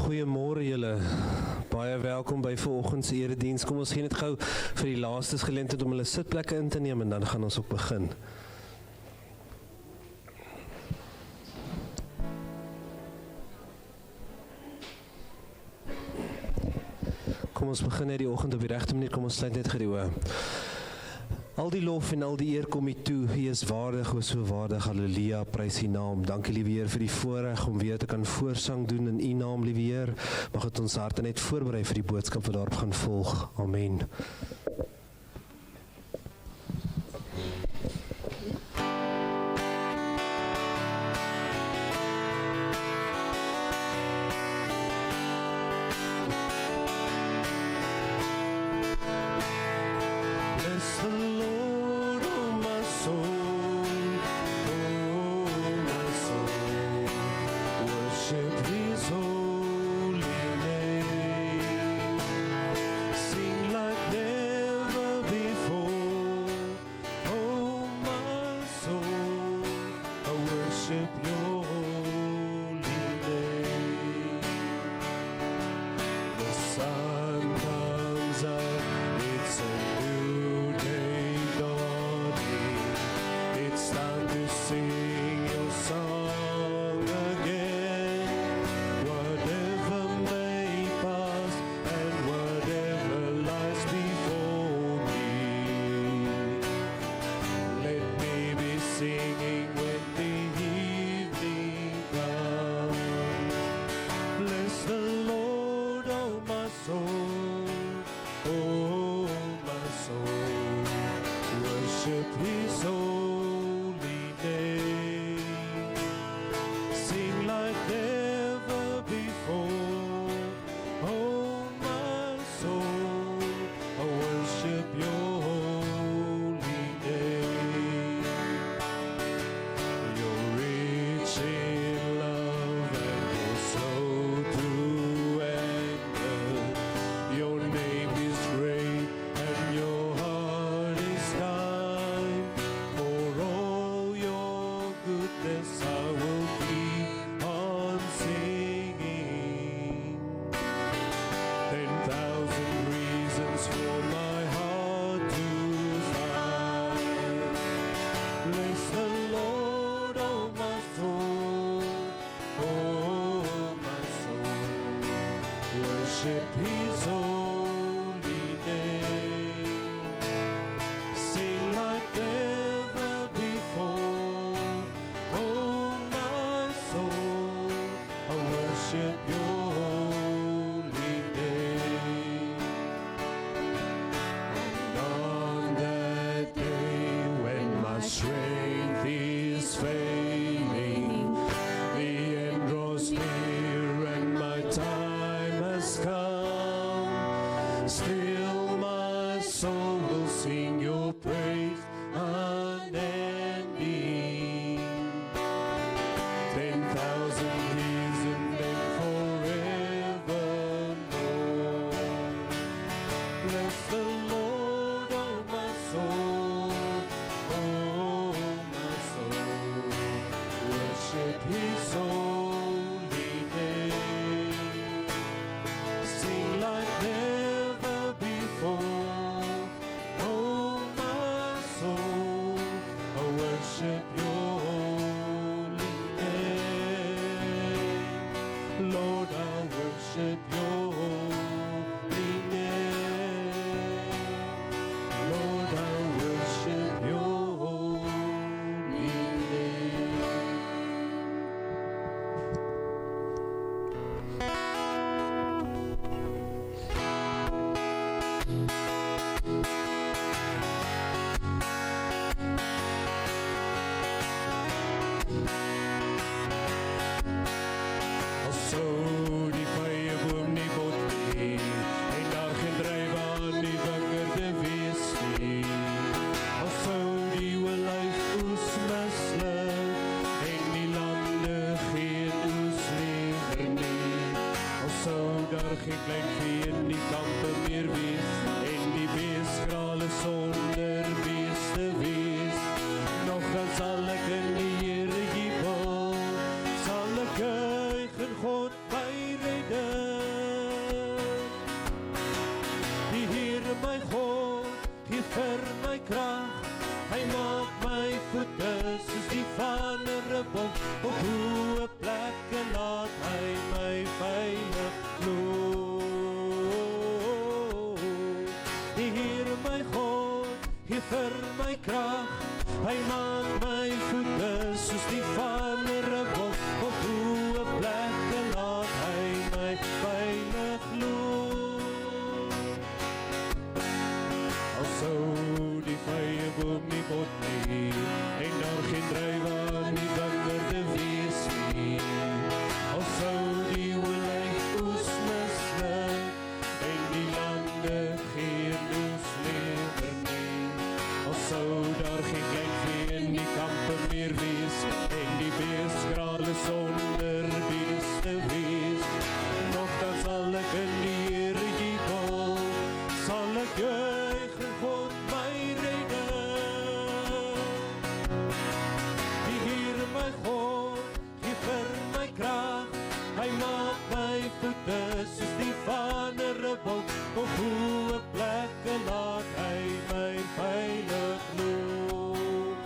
Goeiemôre julle. Baie welkom by vanoggend se erediens. Kom ons gee net gou vir die laastes geleentheid om hulle sitplekke in te neem en dan gaan ons ook begin. Kom ons begin net die oggend op die regte manier. Kom ons sluit net gou die oë. Al die lof en al die eer kom U toe. U is waardig, o so waardig. Halleluja, prys U naam. Dankie liewe Heer vir die voorreg om weer te kan voorsang doen in U naam, liewe Heer. Mag dit ons harte net voorberei vir die boodskap wat daarop gaan volg. Amen. Daar geen klein vee in die kampe meer wees en bok, op hoë plekke laat hy my veilig loop. Die Here my God, gee vir my krag, hy maak my voete soos die van 'n bok, op hoë plekke laat hy my veilig loop. Al sou die vye boom nie bot nie, en daar geen drywe aan die wingerde wees nie. Al sou die olyf oes misluk, en die lande geen oes lewer nie. Al sou daar geen kleinvee in die kampe meer wees, en die beeskrale sonder beeste wees. Nogtans sal ek in die Here jubel, sal ek juig in God my redder. Die Here my God, gee vir my krag, hy maak my voete soos die van 'n bok, op hoë plekke laat hy my veilig loop.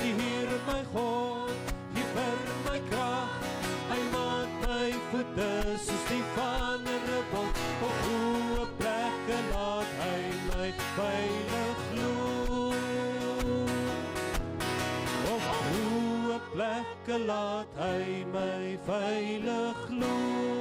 Die Here my God, gee vir my krag, hy maak my voete soos die van 'n bok, op hoë plekke laat hy my veilig loop. Op hoë plekke laat hy my veilig loop.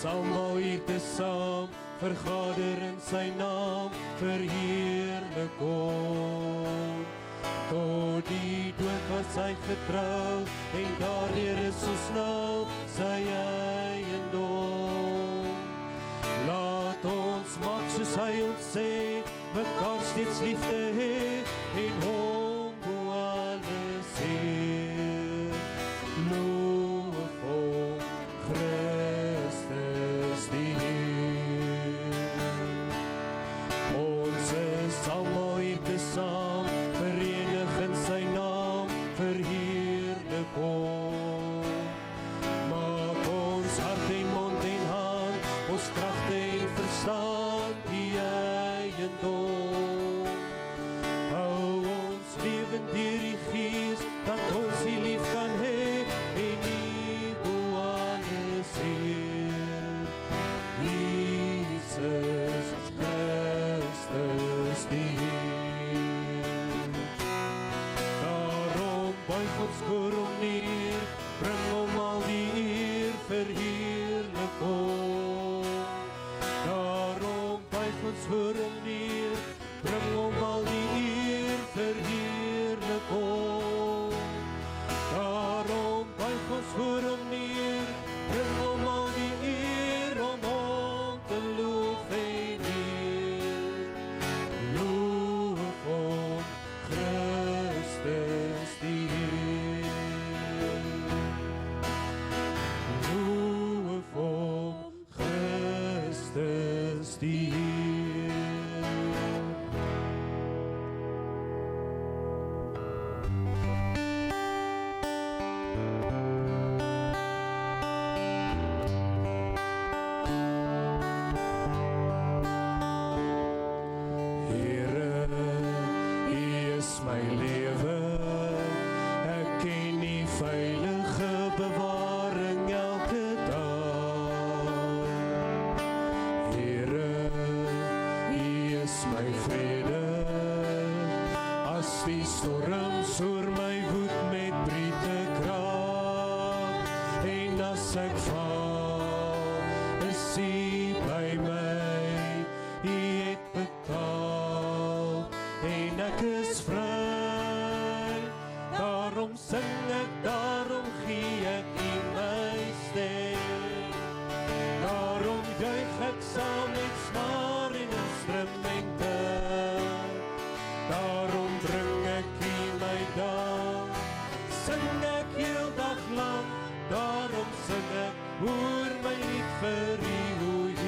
Almal hier te saam, vergader in sy naam, verheerlik hom. Tot die dood was hy getrou, en daardeur is ons nou sy eiendom. Laat ons maak soos hy ons sê, mekaar steeds lief te hê, en hom bo alles eer. Loof hom, Christus die Heer. Ons is almal hier te saam, verenig in sy naam, verheerlik hom. Maak ons hart en mond en hand, ons kragte en verstand die eiendom. Hou ons lewend deur die Gees, dat ons die lief kan hê, en nie bo alles eer. Jesus Christus die Heer. Daarom buig ons voor hom neer, bring hom al die eer, verheerlik hom. Daarom buig ons voor hom neer, bring hom al die eer, verheerlik hom. Daarom buig ons voor hom neer, bring hom al die eer, om hom te loof en eer. Loof hom, Christus is die Heer. Here, U is my lewe, ek ken die veilige bewaring elke dag. Here, U is my vrede, as die storms oor my woed met briete krag, en as ek val, is U by my, U het betaal, en ek is vry, daarom sing ek, daarom gee ek U my stem, daarom juig ek saam met snaar en instrumente, daarom bring ek U my dans, sing ek heel dag lang, daarom sing ek, hoor my lied vir U, o Heer.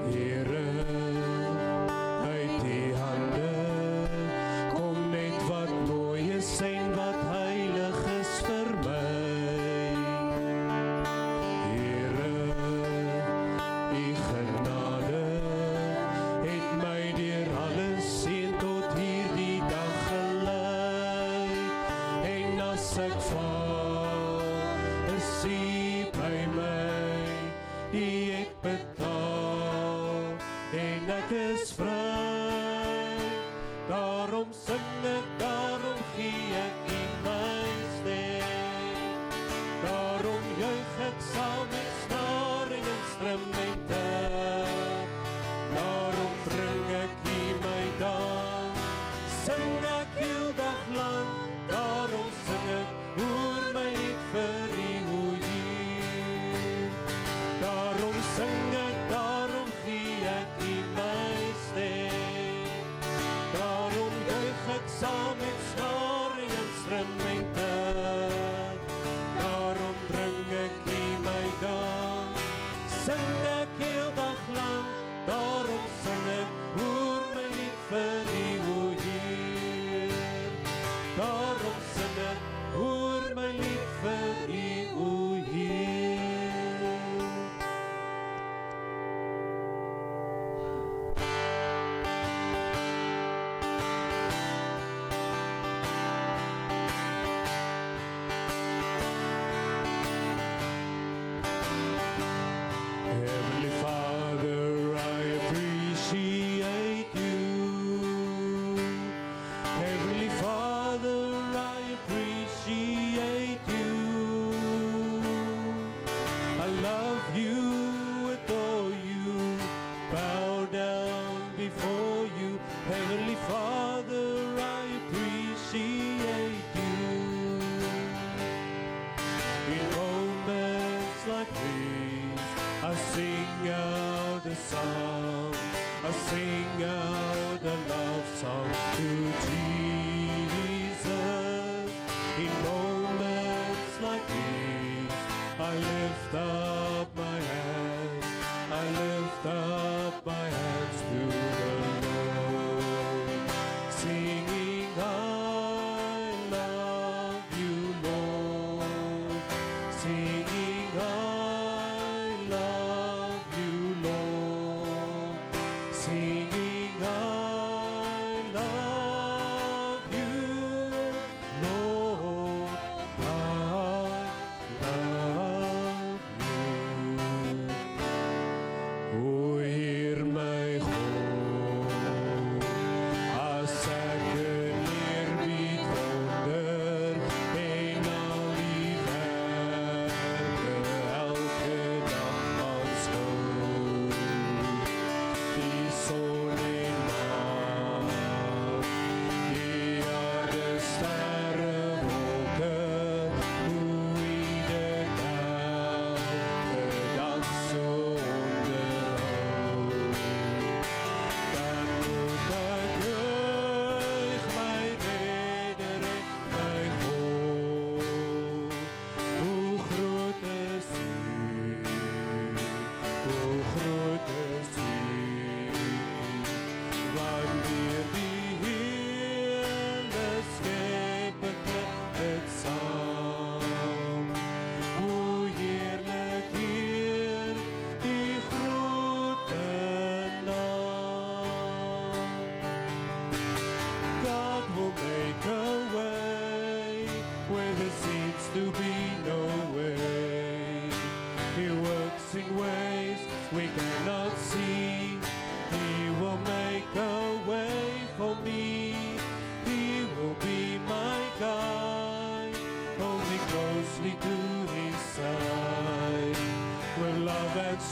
Here, uit die hande, kom net wat mooi is en wat heilig is vir my. Here, U genade, het my deur alles sien tot hierdie dag gelei, en as ek val, is U by my, U het betaal, en ek is vry, daarom sing ek, daarom gee ek U my stem, daarom juig ek saam met snaar en instrumente, daarom bring ek U my dans, sing ek heel dag lang, daarom sing ek, hoor my lied vir U, o Heer. Daarom sing ek, daarom gee ek U my stem, daarom juig ek saam met snaar en instrumente, daarom bring ek U my dans, sing ek heel dag lang, daarom sing ek, hoor my lied vir U, o Heer. Daarom sing ek, hoor my lied vir U, o Heer. Heavenly Father, I appreciate You. Heavenly Father, I appreciate You. I love You, adore You, bow down before You. Heavenly Father, I appreciate You. In moments like these, I sing out a song, I sing out a love song to Jesus. In moments like these, I lift up my hands, I lift up my hands to the Lord, singing, I love You, Lord, singing, I love You, Lord, singing, I love You, Lord, I love You.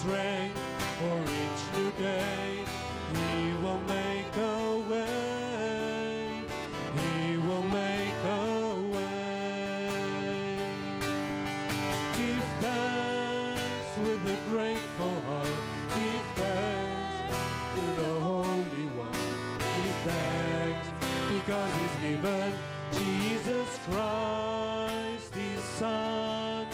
strength for each new day. He will make a way. He will make a way. Give thanks with a grateful heart. Give thanks to the Holy One. Give thanks because He's given Jesus Christ, His Son.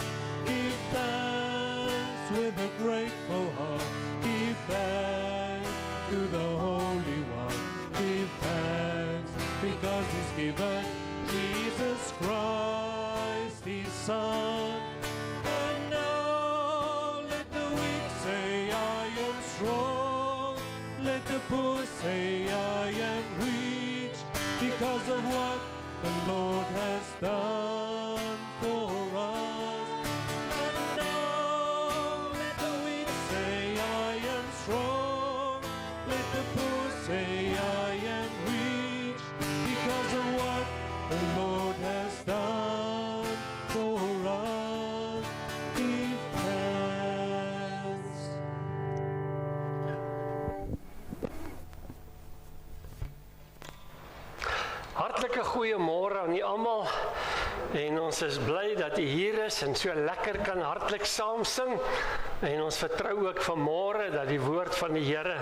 Give thanks with a grateful heart. Give thanks to the Holy One. Give thanks because He's given Jesus Christ, His Son. And now let the weak say, I am strong. Let the poor say, I am rich, because of what the Lord has done for us. And now let the weak say, I am strong. Let the poor say, I am rich, because of what the Lord has done for us. Give thanks. Hartlike goeiemôre aan julle almal. En ons is bly dat u hier is en so lekker kan hartlik saam sing. En ons vertrou ook vanmôre dat die woord van die Here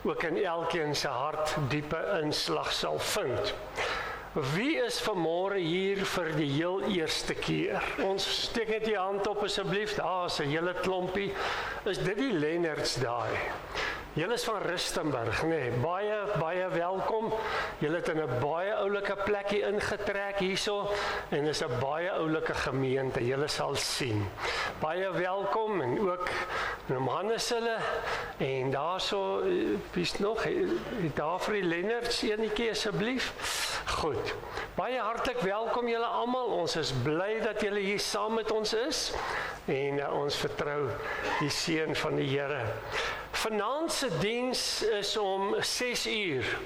ook in elkeen se hart diepe inslag sal vind. Wie is vanmôre hier vir die heel eerste keer? Ons steek net die hand op asseblief. Daar is 'n hele klompie. Is dit die Lennards daai? Julle is van Rustenburg, nee, baie welkom. Julle het in 'n baie oulike plekkie ingetrek hierso en is 'n baie oulike gemeente. Julle sal sien. Baie welkom en ook Hannes hulle en daarso wie's nog daar vir die Lennards enetjie asseblief. Goed. Baie hartlik welkom julle almal. Ons is bly dat julle hier saam met ons is en ons vertrou die seën van die Here. Vanaand se diens is om 6 uur.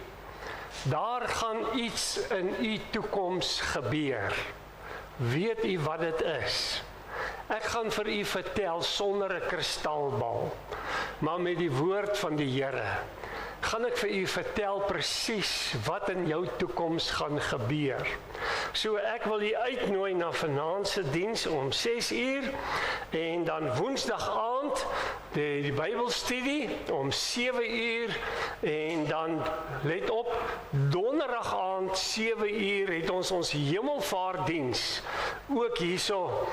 Daar gaan iets in u toekoms gebeur. Weet u wat dit is? Ek gaan vir u vertel sonder 'n kristalbal, maar met die woord van die Here. Gaan ek vir u vertel presies wat in jou toekoms gaan gebeur. So ek wil u uitnooi na vanaand se diens om 6 uur en dan Woensdag aand die Bybelstudie om 7 uur en dan let op Donderdag aand 7 uur het ons hemelvaartdiens ook hierso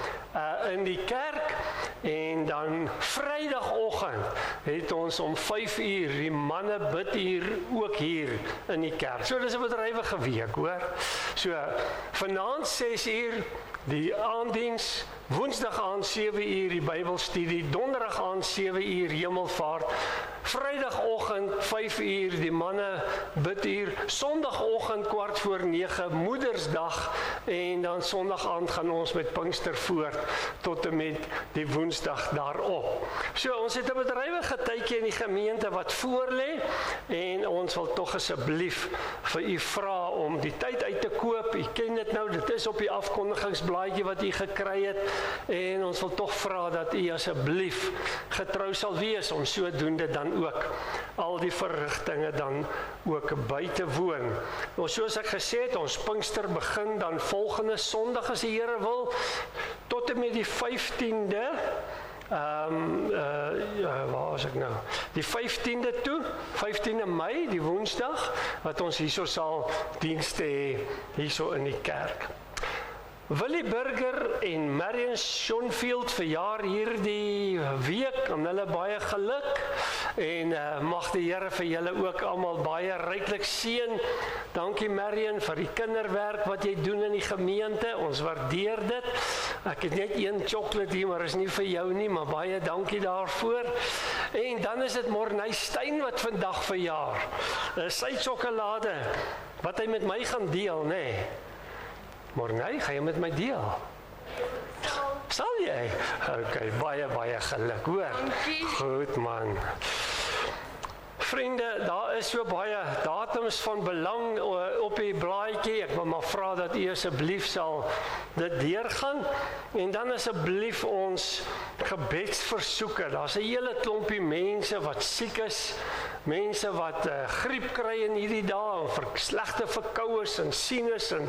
in die kerk en dan Vrydagoggend het ons om 5 uur die manne bid hier ook hier in die kerk. So dis 'n bedrywige week, hoor. So vanaand 6 uur die aanddiens, Woensdag aand 7 uur die Bybelstudie, Donderdag aand 7 uur hemelvaart, Vrydagoggend 5 uur die manne bid hier, Sondagoggend 8:45 Moedersdag en dan Sondag aand gaan ons met Pinkster voort tot en met die Woensdag daarop. So ons het 'n bedrywige tydjie in die gemeente wat voor lê en ons wil tog asseblief vir u vra om die tyd uit te koop. U ken dit nou, dit is op die afkondigingsblaadjie wat u gekry het en ons wil tog vra dat u asseblief getrou sal wees om sodoende dan ook al die verrigtinge dan ook by te woon. Nou soos ek gesê het, ons Pinkster begin dan volgende Sondag as die Here wil tot en met die 15de waar is ek nou? Die 15de toe, 15de Mei, die Woensdag, wat ons hierso sal dienste hê hierso in die kerk. Willie Burger en Marion Schoenfield verjaar hierdie week, en hulle baie geluk en mag die Here vir julle ook almal baie ryklik seën. Dankie Marion vir die kinderwerk wat jy doen in die gemeente, ons waardeer dit. Ek het net een chocolate hier, maar is nie vir jou nie, maar baie dankie daarvoor. En dan is dit Morney Stein wat vandag verjaar. Sy sjokolade wat hy met my gaan deel, nê? Morney, ga jy met my deel? Sal jy? Ok, baie geluk, hoor. Goed man. Vriende, daar is so baie datums van belang op die blaadjie. Ek wil maar vra dat u asseblief sal dit deurgaan. En dan asseblief ons gebedsversoeke. Daar's 'n hele klompie mense wat siek is, mense wat griep kry in hierdie dae, en slegte verkoues en sinus en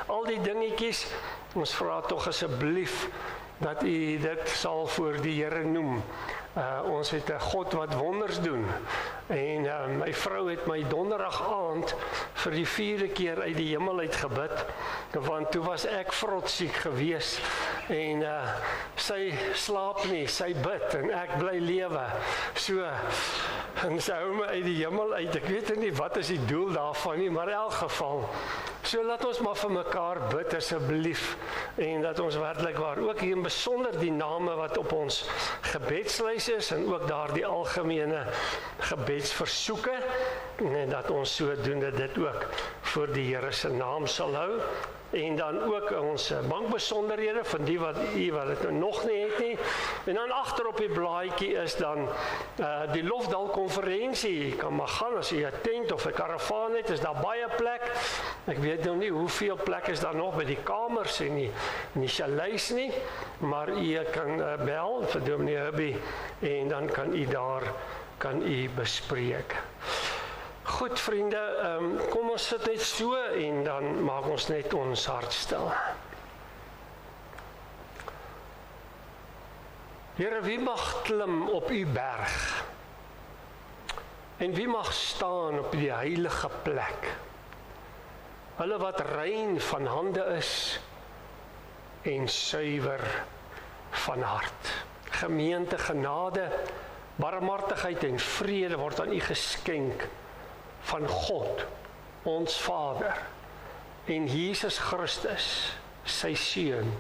al die dingetjies. Ons vra tog asseblief dat u dit sal voor die Here noem. Ons het 'n God wat wonders doen. En my vrou het my donderdag aand vir die 4de keer uit die hemel uit gebid, want toe was ek vrotziek gewees en sy slaap nie, sy bid en ek bly lewe. So, en sy hou my uit die hemel uit. Ek weet nie wat is die doel daarvan nie, maar in elk geval. So laat ons maar vir mekaar bid asseblief, en dat ons werklik waar ook hier in besonder die name wat op ons gebedslys is, en ook daar die algemene gebedsversoeke, en dat ons sodoende dit ook voor die Here se naam sal hou. En dan ook ons bankbesonderhede van die wat dit nog nie het nie. En dan agter op die blaadjie is dan die Lofdal konferensie. Jy kan maar gaan as jy 'n tent of 'n karavaan het, is daar baie plek. Ek weet nou nie hoeveel plek is daar nog by die kamers en die chalets nie, maar u kan bel vir Dominee Hubby en dan kan u daar bespreek. Goed vriende, kom ons sit net so en dan maak ons net ons hart stil. Here, wie mag klim op u berg? En wie mag staan op die heilige plek? Hulle wat rein van hande is en suiwer van hart. Gemeente, genade, barmhartigheid en vrede word aan u geskenk van God, ons Vader, en Jesus Christus, sy Seun.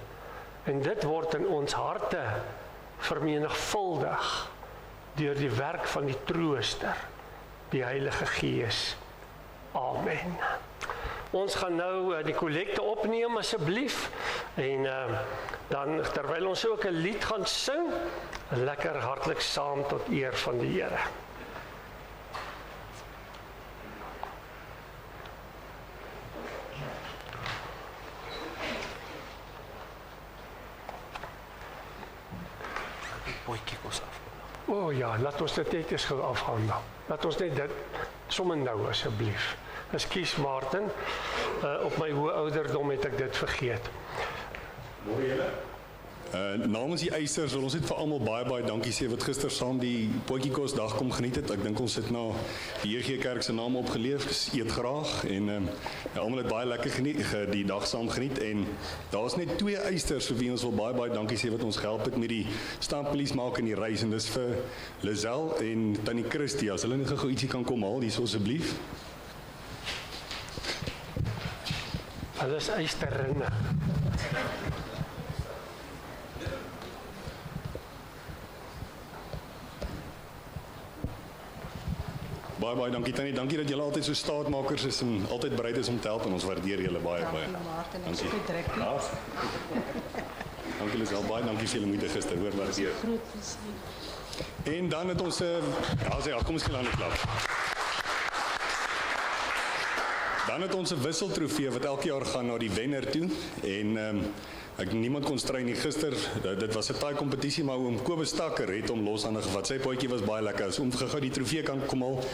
En dit word in ons harte vermenigvuldig deur die werk van die Trooster, die Heilige Gees. Amen. Ons gaan nou die kollekte opneem asseblief, en dan terwyl ons ook 'n lied gaan sing, lekker hartlik saam tot eer van die Here. Ja, laat ons dit net eens afhandel. Laat ons net dit sommer nou asseblief. Ekskuus Martin, op my hoë ouderdom het ek dit vergeet. Môre julle. Namens die eisers wil ons net vir almal baie dankie sê wat gister saam die potjiekosdag kom geniet het. Ek dink ons het na die EG Kerk se naam opgeleef, eet graag en almal het baie lekker geniet, die dag saam geniet, en daar's net 2 eisers vir wie ons wil baie dankie sê wat ons gehelp het met die stamppelies maak in die reis, en dis vir Lizelle en Tannie Christie. As hulle net gou ietsie kan kom haal, hier asseblief. Hulle is eisterinne. Baie dankie Tannie, dankie dat julle altyd so staatmakers is en altyd bereid is om te help, en ons waardeer julle baie. Dankie Martin, ek sê trek. Dankie Lizelle, baie dankie vir julle moeite gister, hoor waardeer. En dan het ons kom ons gaan klap. Dan het ons 'n wisseltrofee wat elke jaar gaan na die wenner toe, en niemand kon stry nie gister. Dit was 'n taai kompetisie, maar oom Kobus Stakker het hom loshandig gevat. Sy potjie was baie lekker. As oom gou die trofee kan kom al,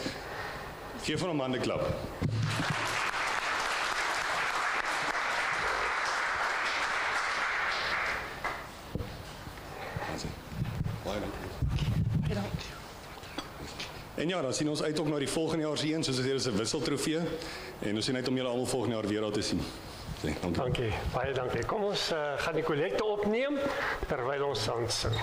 gee vir hom 'n hande klap. Baie dankie. En ja, dan sien ons uit ook na die volgende jaar se een, soos dit is 'n wisseltrofee, en ons sien uit om julle almal volgende jaar weer daar te sien. Dankie, baie dankie. Kom ons gaan die kollekte opneem terwyl ons aan sing.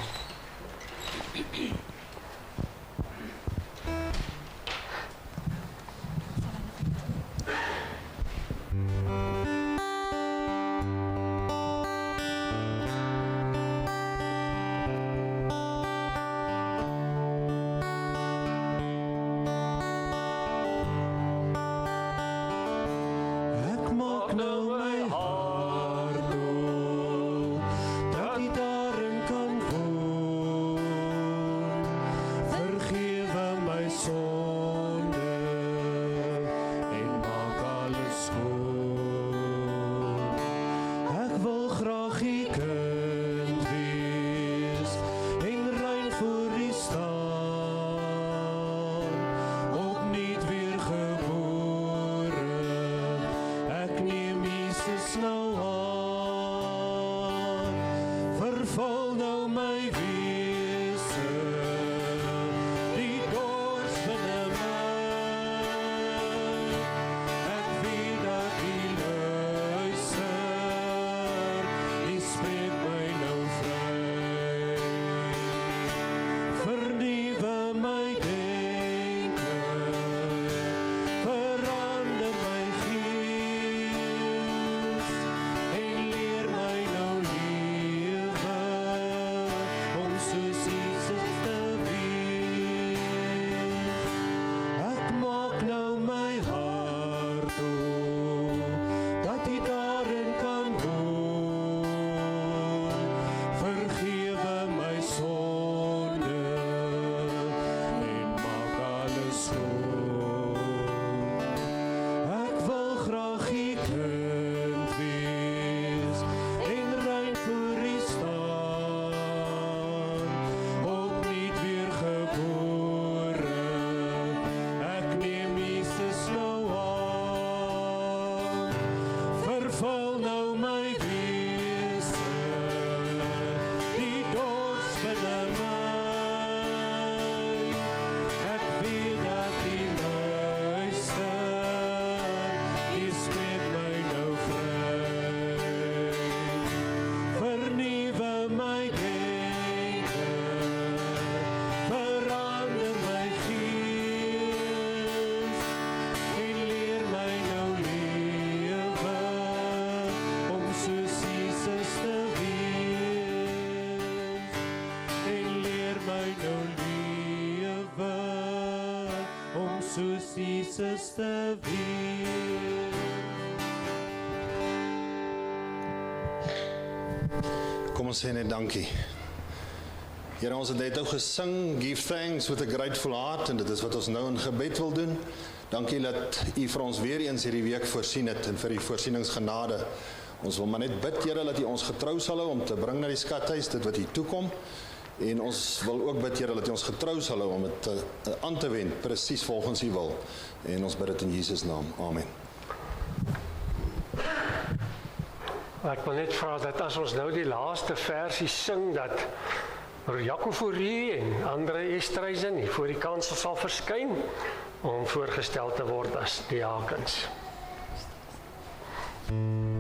my wese, die dors binne my. Ek weet dat die luister, die spreek my nou vry. Vernuwe my denke, verander my gees, en leer my nou lewe, om soos Jesus te wees. Ek maak nou my hart oop, dat hy daarin kan woon. Vergewe my sonde, en maak alles skoon. Ek wil graag die kind wees, en rein voor u staan, opnuut weer gebore. Ek neem Jesus nou aan, vervul nou my wese, die dors binne my. Ek weet dat die luister, die spreek my nou vry. Vernuwe my denke, verander my gees, en leer my nou lewe, om soos Jesus te wees. En leer my nou lewe, om soos Jesus te wees. Kom ons sê net dankie. Here, ons het net ook gesing, give thanks with a grateful heart, en dit is wat ons nou in gebed wil doen. Dankie dat u vir ons weer eens hierdie week voorsien het, en vir die voorsieningsgenade. Ons wil maar net bid, Here, dat u ons getrou sal hou om te bring na die skathuis, dit wat u toekom. En ons wil ook bid, Here, dat u ons getrou sal hou om dit aan te wend, presies volgens u wil. En ons bid dit in Jesus naam. Amen. Ek wil net vra dat as ons nou die laaste versie sing, dat Jaco Fourie en Andre Estreisen hier voor die kansel sal verskyn om voorgestel te word as diakens. In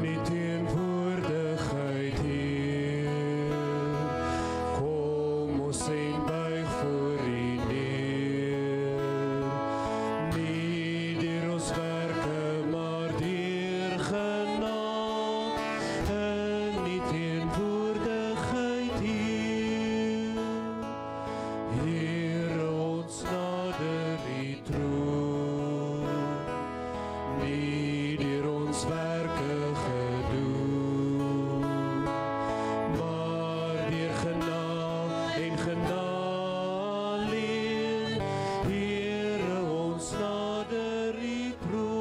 die teenwoordigheid hier, kom ons en buig voor u neer. Nie deur ons werke, maar deur genade. In die teenwoordigheid hier, Here, ons nader u troon. Nie deur ons werke gedoen, maar deur genade en genade alleen. Here, ons nader u troon.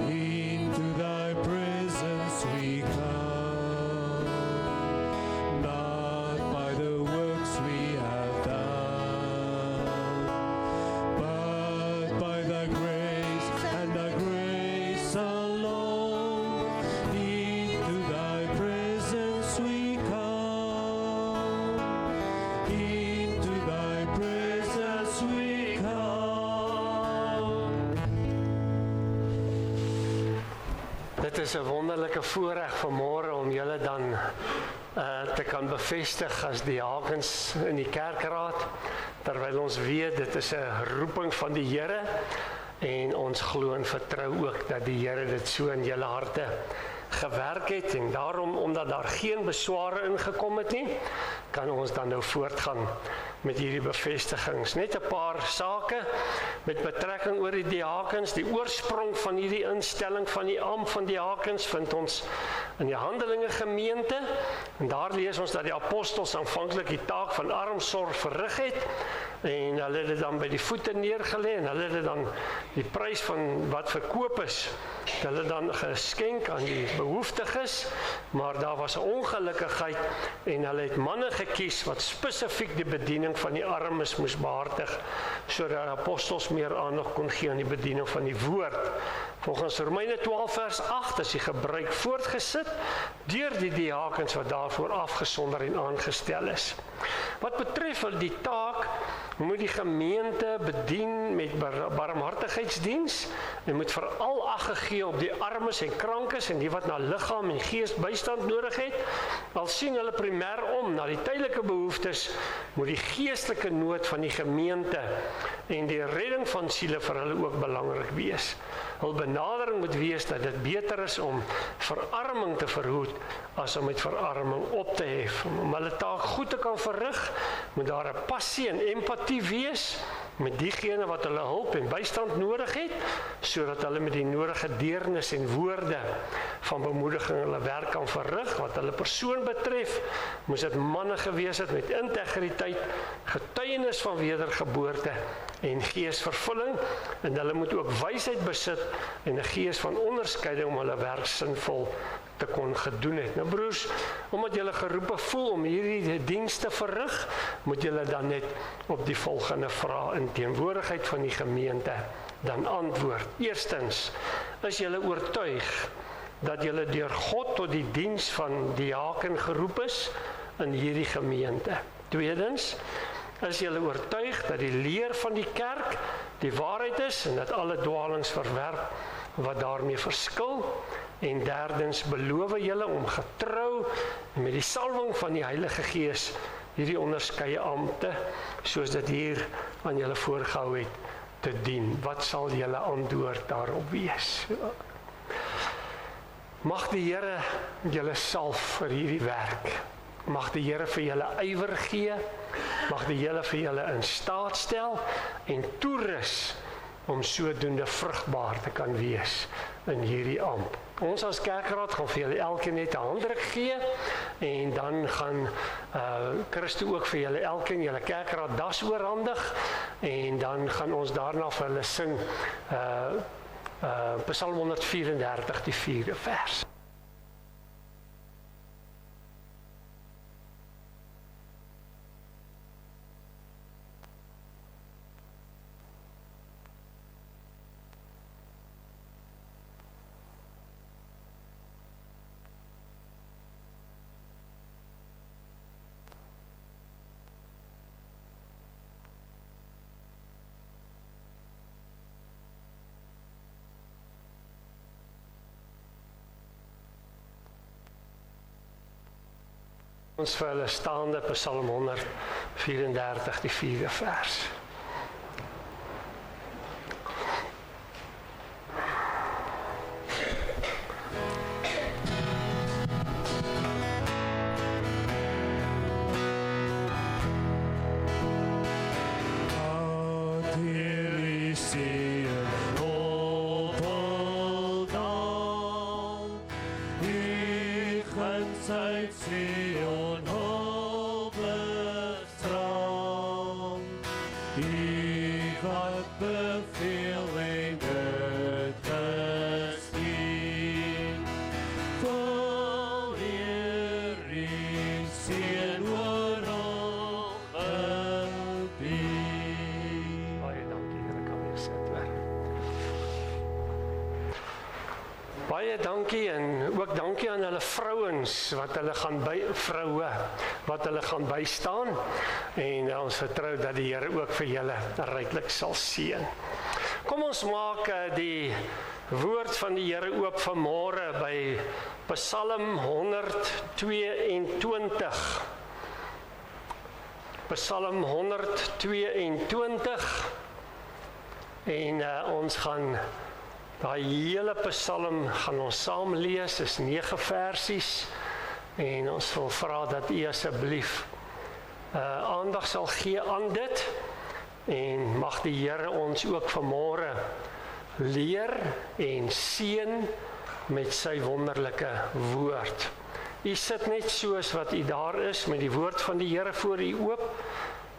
Into thy presence we come, not by the works we have done, but by thy grace and thy grace alone. Into thy presence we come, into thy presence we come. Dit is 'n wonderlike voorreg vanmôre om julle dan te kan bevestig as diakens in die kerkraad, terwyl ons weet dit is 'n roeping van die Here en ons glo en vertrou ook dat die Here dit so in julle harte gewerk het, en daarom, omdat daar geen besware ingekom het nie, kan ons dan nou voortgaan met hierdie bevestigings. Net 'n paar sake met betrekking oor die diakens. Die oorsprong van hierdie instelling van die ampt van diakens vind ons in die Handelinge gemeente, en daar lees ons dat die apostels aanvanklik die taak van armsorg verrig het, en hulle het dit dan by die voete neergelê en hulle het dit dan die prys van wat verkoop is, hulle dan geskenk aan die behoeftiges, maar daar was 'n ongelukkigheid en hulle het manne gekies wat spesifiek die bediening van die armes moes behartig, sodat apostels meer aandag kon gee aan die bediening van die woord. Volgens Romeine 12 vers 8 is die gebruik voortgesit deur die diakens wat daarvoor afgesonder en aangestel is. Wat betref die taak, moet die gemeente bedien met barmhartigheidsdiens en moet veral ag gegee op die armes en krankes en die wat na liggaam en gees bystand nodig het. Al sien hulle primêr om na die tydelike behoeftes, moet die geestelike nood van die gemeente en die redding van siele vir hulle ook belangrik wees. Hul benadering moet wees dat dit beter is om verarming te verhoed as om met verarming op te hef. Om hulle taak goed te kan verrig, moet daar 'n passie en empatie wees met diegene wat hulle hulp en bystand nodig het, sodat hulle met die nodige deernis en woorde van bemoediging hulle werk kan verrig. Wat hulle persoon betref, moes dit manne gewees het met integriteit, getuienis van wedergeboorte en geesvervulling, en hulle moet ook wysheid besit en 'n gees van onderskeiding om hulle werk sinvol te kon gedoen het. Nou broers, omdat julle geroepe voel om hierdie diens te verrig, moet julle dan net op die volgende vrae in teenwoordigheid van die gemeente dan antwoord. Eerstens, is julle oortuig dat julle deur God tot die diens van diaken geroep is in hierdie gemeente? Tweedens, is julle oortuig dat die leer van die kerk die waarheid is en dat alle dwalings verwerp wat daarmee verskil? En derdens, beloof julle om getrou en met die salwing van die Heilige Gees hierdie onderskeie ampte, soos dit hier aan julle voorgehou het, te dien? Wat sal julle antwoord daarop wees? Mag die Here julle salf vir hierdie werk. Mag die Here vir julle ywer gee. Mag die Here vir julle in staat stel en toerus om sodoende vrugbaar te kan wees in hierdie amp. Ons as kerkraad gaan vir julle elkeen net 'n handdruk gee en dan gaan Christo ook vir julle elkeen julle kerkraad das oorhandig en dan gaan ons daarna vir hulle sing Psalm 134, die 4de vers. Ons vir hulle staande Psalm 134, die 4de vers. Baie dankie en ook dankie aan hulle vrouens wat hulle gaan bystaan en ons vertrou dat die Here ook vir julle ryklik sal seën. Kom ons maak die woord van die Here oop vanmôre by Psalm 122. Psalm 122 en ons gaan daai hele Psalm gaan ons saam lees, is 9 versies en ons wil vra dat u asseblief aandag sal gee aan dit en mag die Here ons ook vanmôre leer en seën met sy wonderlike woord. U sit net soos wat u daar is met die woord van die Here voor u oop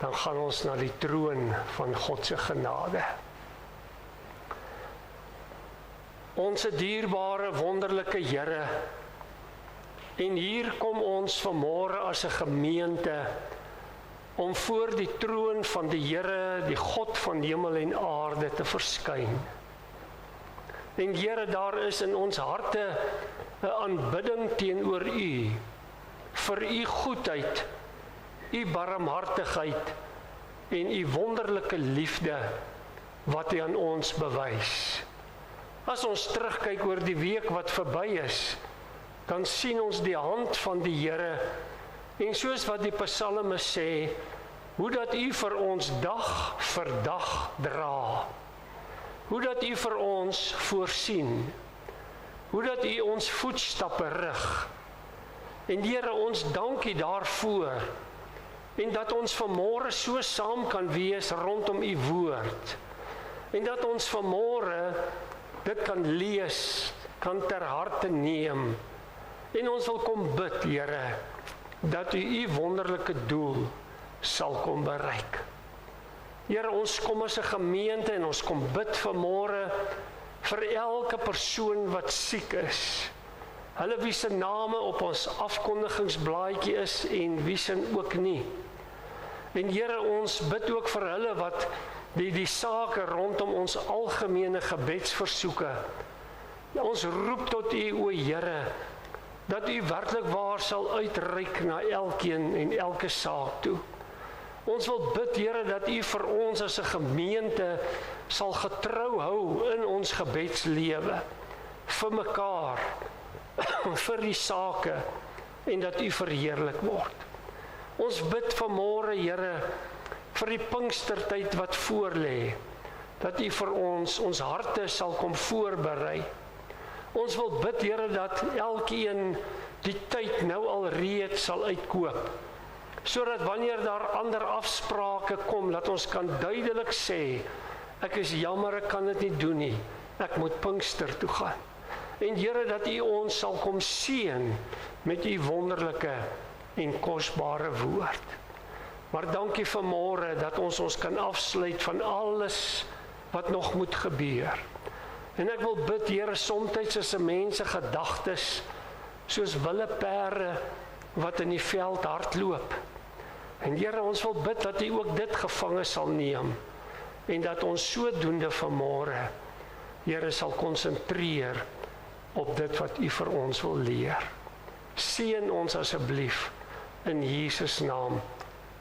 dan gaan ons na die troon van God se genade. Onse dierbare, wonderlike Here, en hier kom ons vanmôre as 'n gemeente, om voor die troon van die Here, die God van hemel en aarde te verskyn. En Here, daar is in ons harte 'n aanbidding teenoor U, vir U goedheid, U barmhartigheid en U wonderlike liefde wat U aan ons bewys. As ons terugkyk oor die week wat verby is, dan sien ons die hand van die Here, en soos wat die psalme sê, hoe dat U vir ons dag vir dag dra, hoe dat U vir ons voorsien, hoe dat U ons voetstappe rig. En Here, ons dank U daarvoor, en dat ons vanmôre so saam kan wees rondom U woord, en dat ons vanmôre dit kan lees, kan ter harte neem, en ons wil kom bid, Here, dat U wonderlike doel sal kom bereik. Here, ons kom as 'n gemeente en ons kom bid vanmôre vir elke persoon wat siek is. Hulle wie se name op ons afkondigingsblaadjie is en wie se ook nie. En Here, ons bid ook vir hulle wat die sake rondom ons algemene gebedsversoeke. Ons roep tot U, o Here, dat U werklik waar sal uitreik na elkeen en elke saak toe. Ons wil bid, Here, dat U vir ons as 'n gemeente sal getrou hou in ons gebedslewe, vir mekaar, vir die sake, en dat U verheerlik word. Ons bid vanmôre, Here, vir die Pinkstertyd wat voorlê, dat U vir ons harte sal kom voorberei. Ons wil bid, Here, dat elkeen die tyd nou al reeds sal uitkoop, sodat wanneer daar ander afsprake kom, dat ons kan duidelik sê, ek is jammer, ek kan dit nie doen nie, ek moet Pinkster toe gaan. En Here, dat U ons sal kom seën met U wonderlike en kosbare woord. Maar dankie vanmôre dat ons kan afsluit van alles wat nog moet gebeur. En ek wil bid, Here, soms is 'n mens se gedagtes soos wilde perde wat in die veld hardloop. En Here, ons wil bid dat U ook dit gevange sal neem, en dat ons sodoende vanmôre, Here, sal konsentreer op dit wat U vir ons wil leer. Seën ons asseblief in Jesus naam.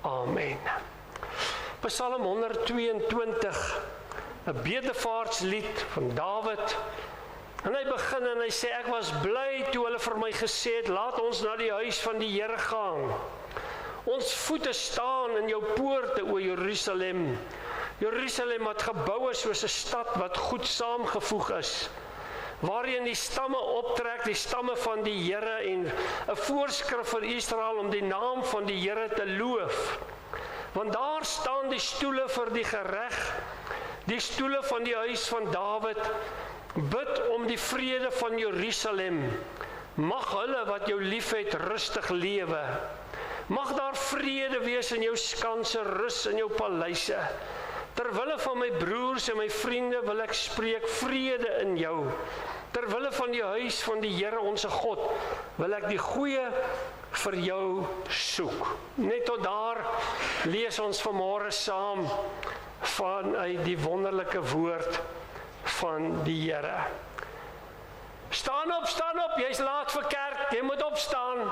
Amen. Psalm 122, 'n bedevaartslied van Dawid. En hy begin en hy sê, ek was bly toe hulle vir my gesê het, laat ons na die huis van die Here gaan. Ons voete staan in jou poorte, o Jerusalem. Jerusalem wat gebou is soos 'n stad wat goed saamgevoeg is, waarin die stamme optrek, die stamme van die Here, en 'n voorskrif vir Israel om die naam van die Here te loof. Want daar staan die stoele vir die gereg, die stoele van die huis van Dawid. Bid om die vrede van Jerusalem. Mag hulle wat jou liefhet rustig lewe. Mag daar vrede wees in jou skanse, rus in jou paleise. Terwille van my broers en my vriende wil ek spreek vrede in jou. Terwille van die huis van die Here onse God wil ek die goeie vir jou soek. Net tot daar lees ons vanmôre saam vanuit die wonderlike woord van die Here. Staan op, jy's laat vir kerk, jy moet opstaan.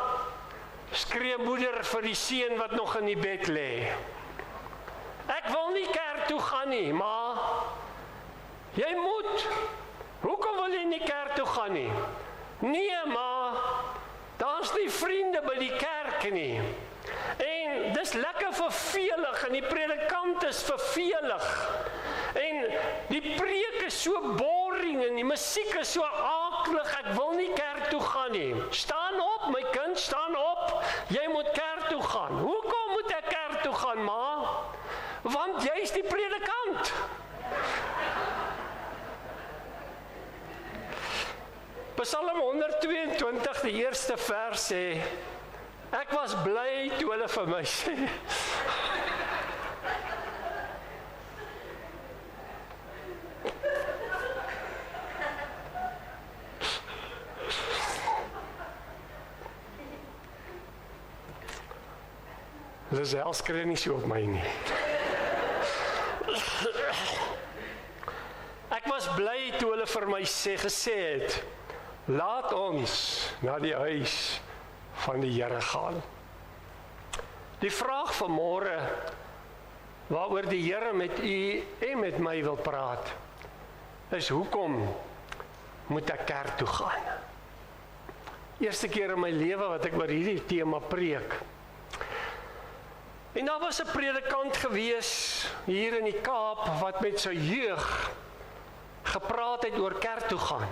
Skree moeder vir die seun wat nog in die bed lê. Ek wil nie kerk toe gaan nie, maar jy moet. Hoekom wil jy nie kerk toe gaan nie? Nee, maar daar's nie vriende by die kerk nie. En dis lekker vervelig en die predikant is vervelig. En die preek is so boring en die musiek is so aaklig, ek wil nie kerk toe gaan nie. Staan op, my kind, staan op. Jy moet kerk toe gaan. Hoekom moet ek kerk toe gaan, ma? Want jy is die predikant. Psalm 122, die eerste vers sê, ek was bly toe hulle vir my sê. Lisel skree nie so op my nie. Ek was bly toe hulle vir my gesê het, laat ons na die huis van die Here gaan. Die vraag vanmôre, waaroor die Here met u en met my wil praat, is hoekom moet ek kerk toe gaan? Eerste keer in my lewe wat ek oor hierdie tema preek. En daar was 'n predikant gewees hier in die Kaap wat met sy jeug gepraat het oor kerk toe gaan.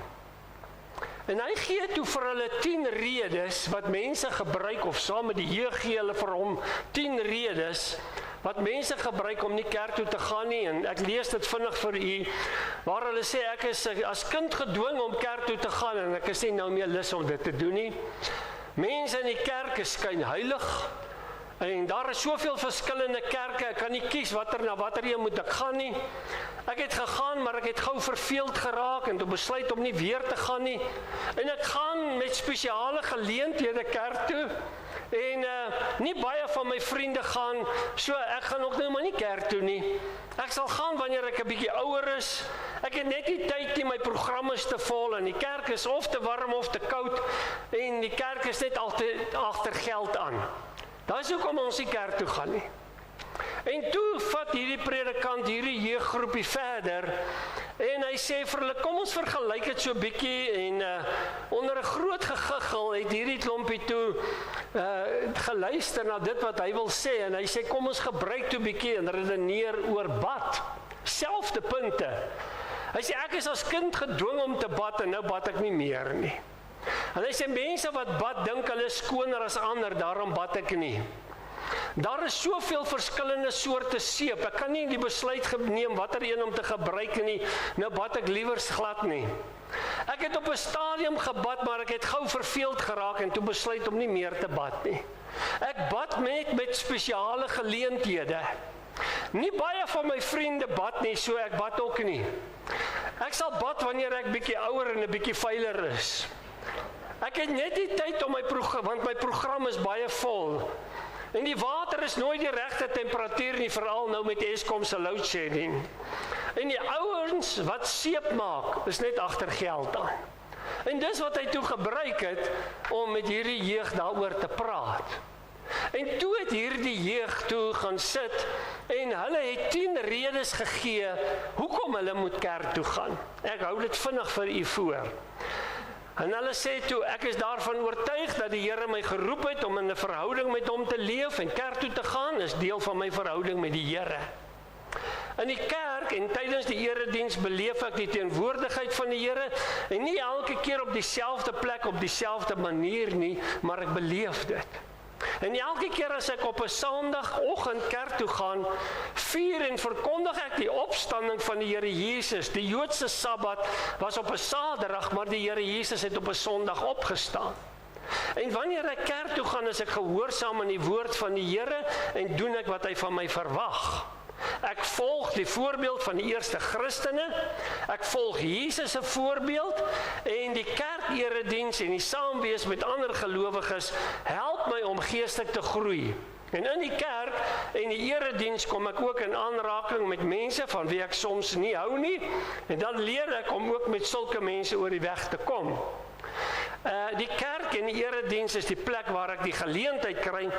En hy gee toe vir hulle 10 redes wat mense gebruik, of saam met die jeug gee hulle vir hom 10 redes wat mense gebruik om nie kerk toe te gaan nie, en ek lees dit vinnig vir u, waar hulle sê ek is as kind gedwing om kerk toe te gaan, en ek is nie nou meer lus om dit te doen nie. Mense in die kerk is skynheilig, en daar is soveel verskillende kerke, ek kan nie kies na watter een moet ek gaan nie. Ek het gegaan, maar ek het gou verveeld geraak, en toe besluit om nie weer te gaan nie. En ek gaan met spesiale geleenthede kerk toe, en nie baie van my vriende gaan, so ek gaan ook nou maar nie kerk toe nie. Ek sal gaan wanneer ek 'n bietjie ouer is. Ek het net nie tyd nie, my program is te vol, en die kerk is of te warm of te koud, en die kerk is net altyd agter geld aan. Daar is hoekom ons nie kerk toe gaan nie. En toe vat hierdie predikant hierdie jeuggroepie verder, en hy sê vir hulle, kom ons vergelyk dit so bietjie, en onder 'n groot gegiggel het hierdie klompie toe geluister na dit wat hy wil sê, en hy sê, kom ons gebruik toe bietjie en redeneer oor bad. Selfde punte. Hy sê, ek is as kind gedwing om te bad, en nou bad ek nie meer nie. En hy sê, mense wat bad, dink hulle is skoner as ander, daarom bad ek nie. Daar is soveel verskillende soorte seep, ek kan nie die besluit geneem watter een om te gebruik nie, nou bad ek liewer glad nie. Ek het op 'n stadium gebad, maar ek het gou verveeld geraak en toe besluit om nie meer te bad nie. Ek bad met spesiale geleenthede. Nie baie van my vriende bad nie, so ek bad ook nie. Ek sal bad wanneer ek bietjie ouer en 'n bietjie veiler is. Ek het net die tyd om want my program is baie vol. En die water is nooit die regte temperatuur nie, veral nou met Eskom se load shedding. En die ouens wat seep maak, is net agter geld aan. En dis wat hy toe gebruik het, om met hierdie jeug daaroor te praat. En toe het hierdie jeug toe gaan sit, en hulle het 10 redes gegee, hoekom hulle moet kerk toe gaan. Ek hou dit vinnig vir u voor. En hulle sê toe, ek is daarvan oortuig dat die Here my geroep het om in 'n verhouding met hom te leef, en kerk toe te gaan is deel van my verhouding met die Here. In die kerk en tydens die erediens beleef ek die teenwoordigheid van die Here, en nie elke keer op dieselfde plek, op dieselfde manier nie, maar ek beleef dit. En elke keer as ek op 'n Sondagoggend kerk toe gaan, vier en verkondig ek die opstanding van die Here Jesus. Die Joodse Sabbat was op 'n Saterdag, maar die Here Jesus het op 'n Sondag opgestaan. En wanneer ek kerk toe gaan, is ek gehoorsaam aan die woord van die Here en doen ek wat hy van my verwag. Ek volg die voorbeeld van die eerste Christene, ek volg Jesus se voorbeeld, en die kerkerediens en die saamwees met ander gelowiges help my om geestelik te groei. En in die kerk en die erediens kom ek ook in aanraking met mense van wie ek soms nie hou nie, en dan leer ek om ook met sulke mense oor die weg te kom. Die kerk en die erediens is die plek waar ek die geleentheid kry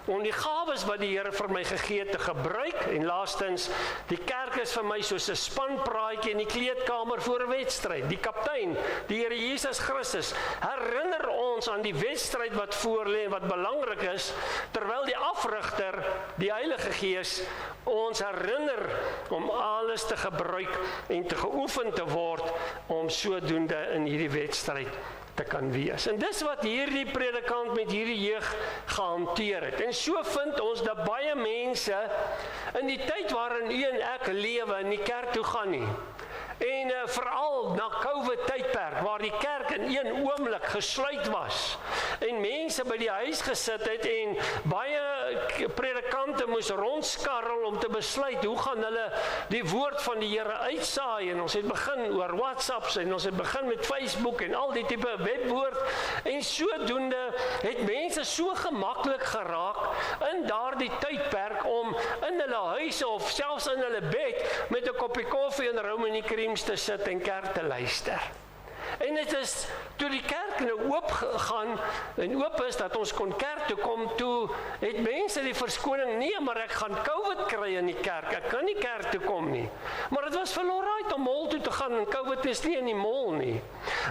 om die gawes wat die Here vir my gegee het te gebruik, en laastens, die kerk is vir my soos 'n spanpraatjie in die kleedkamer voor 'n wedstryd. Die kaptein, die Here Jesus Christus, herinner ons aan die wedstryd wat voor lê en wat belangrik is, terwyl die afrigter, die Heilige Gees, ons herinner om alles te gebruik en te geoefen te word om sodoende in hierdie wedstryd te kan wees. En dis wat hierdie predikant met hierdie jeug gehanteer het. En so vind ons dat baie mense in die tyd waarin u en ek lewe in die kerk toe gaan nie. En veral na COVID tydperk, waar die kerk in een oomblik gesluit was, en mense by die huis gesit het, en baie predikante moes rondskarrel om te besluit, hoe gaan hulle die woord van die Here uitsaai, en ons het begin oor WhatsApps, en ons het begin met Facebook, en al die tipe webwoord, en sodoende het mense so gemaklik geraak, in daardie tydperk, om in hulle huise, of selfs in hulle bed, met 'n koppie koffie en Romani creams te sit en kerk te luister. En dit is, toe die kerk nou oop gegaan, en oop is, dat ons kon kerk toe kom, toe het mense die verskoning, nee, maar ek gaan COVID kry in die kerk, ek kan nie kerk toe kom nie. Maar het was wel alright om mall toe te gaan, en COVID is nie in die mall nie.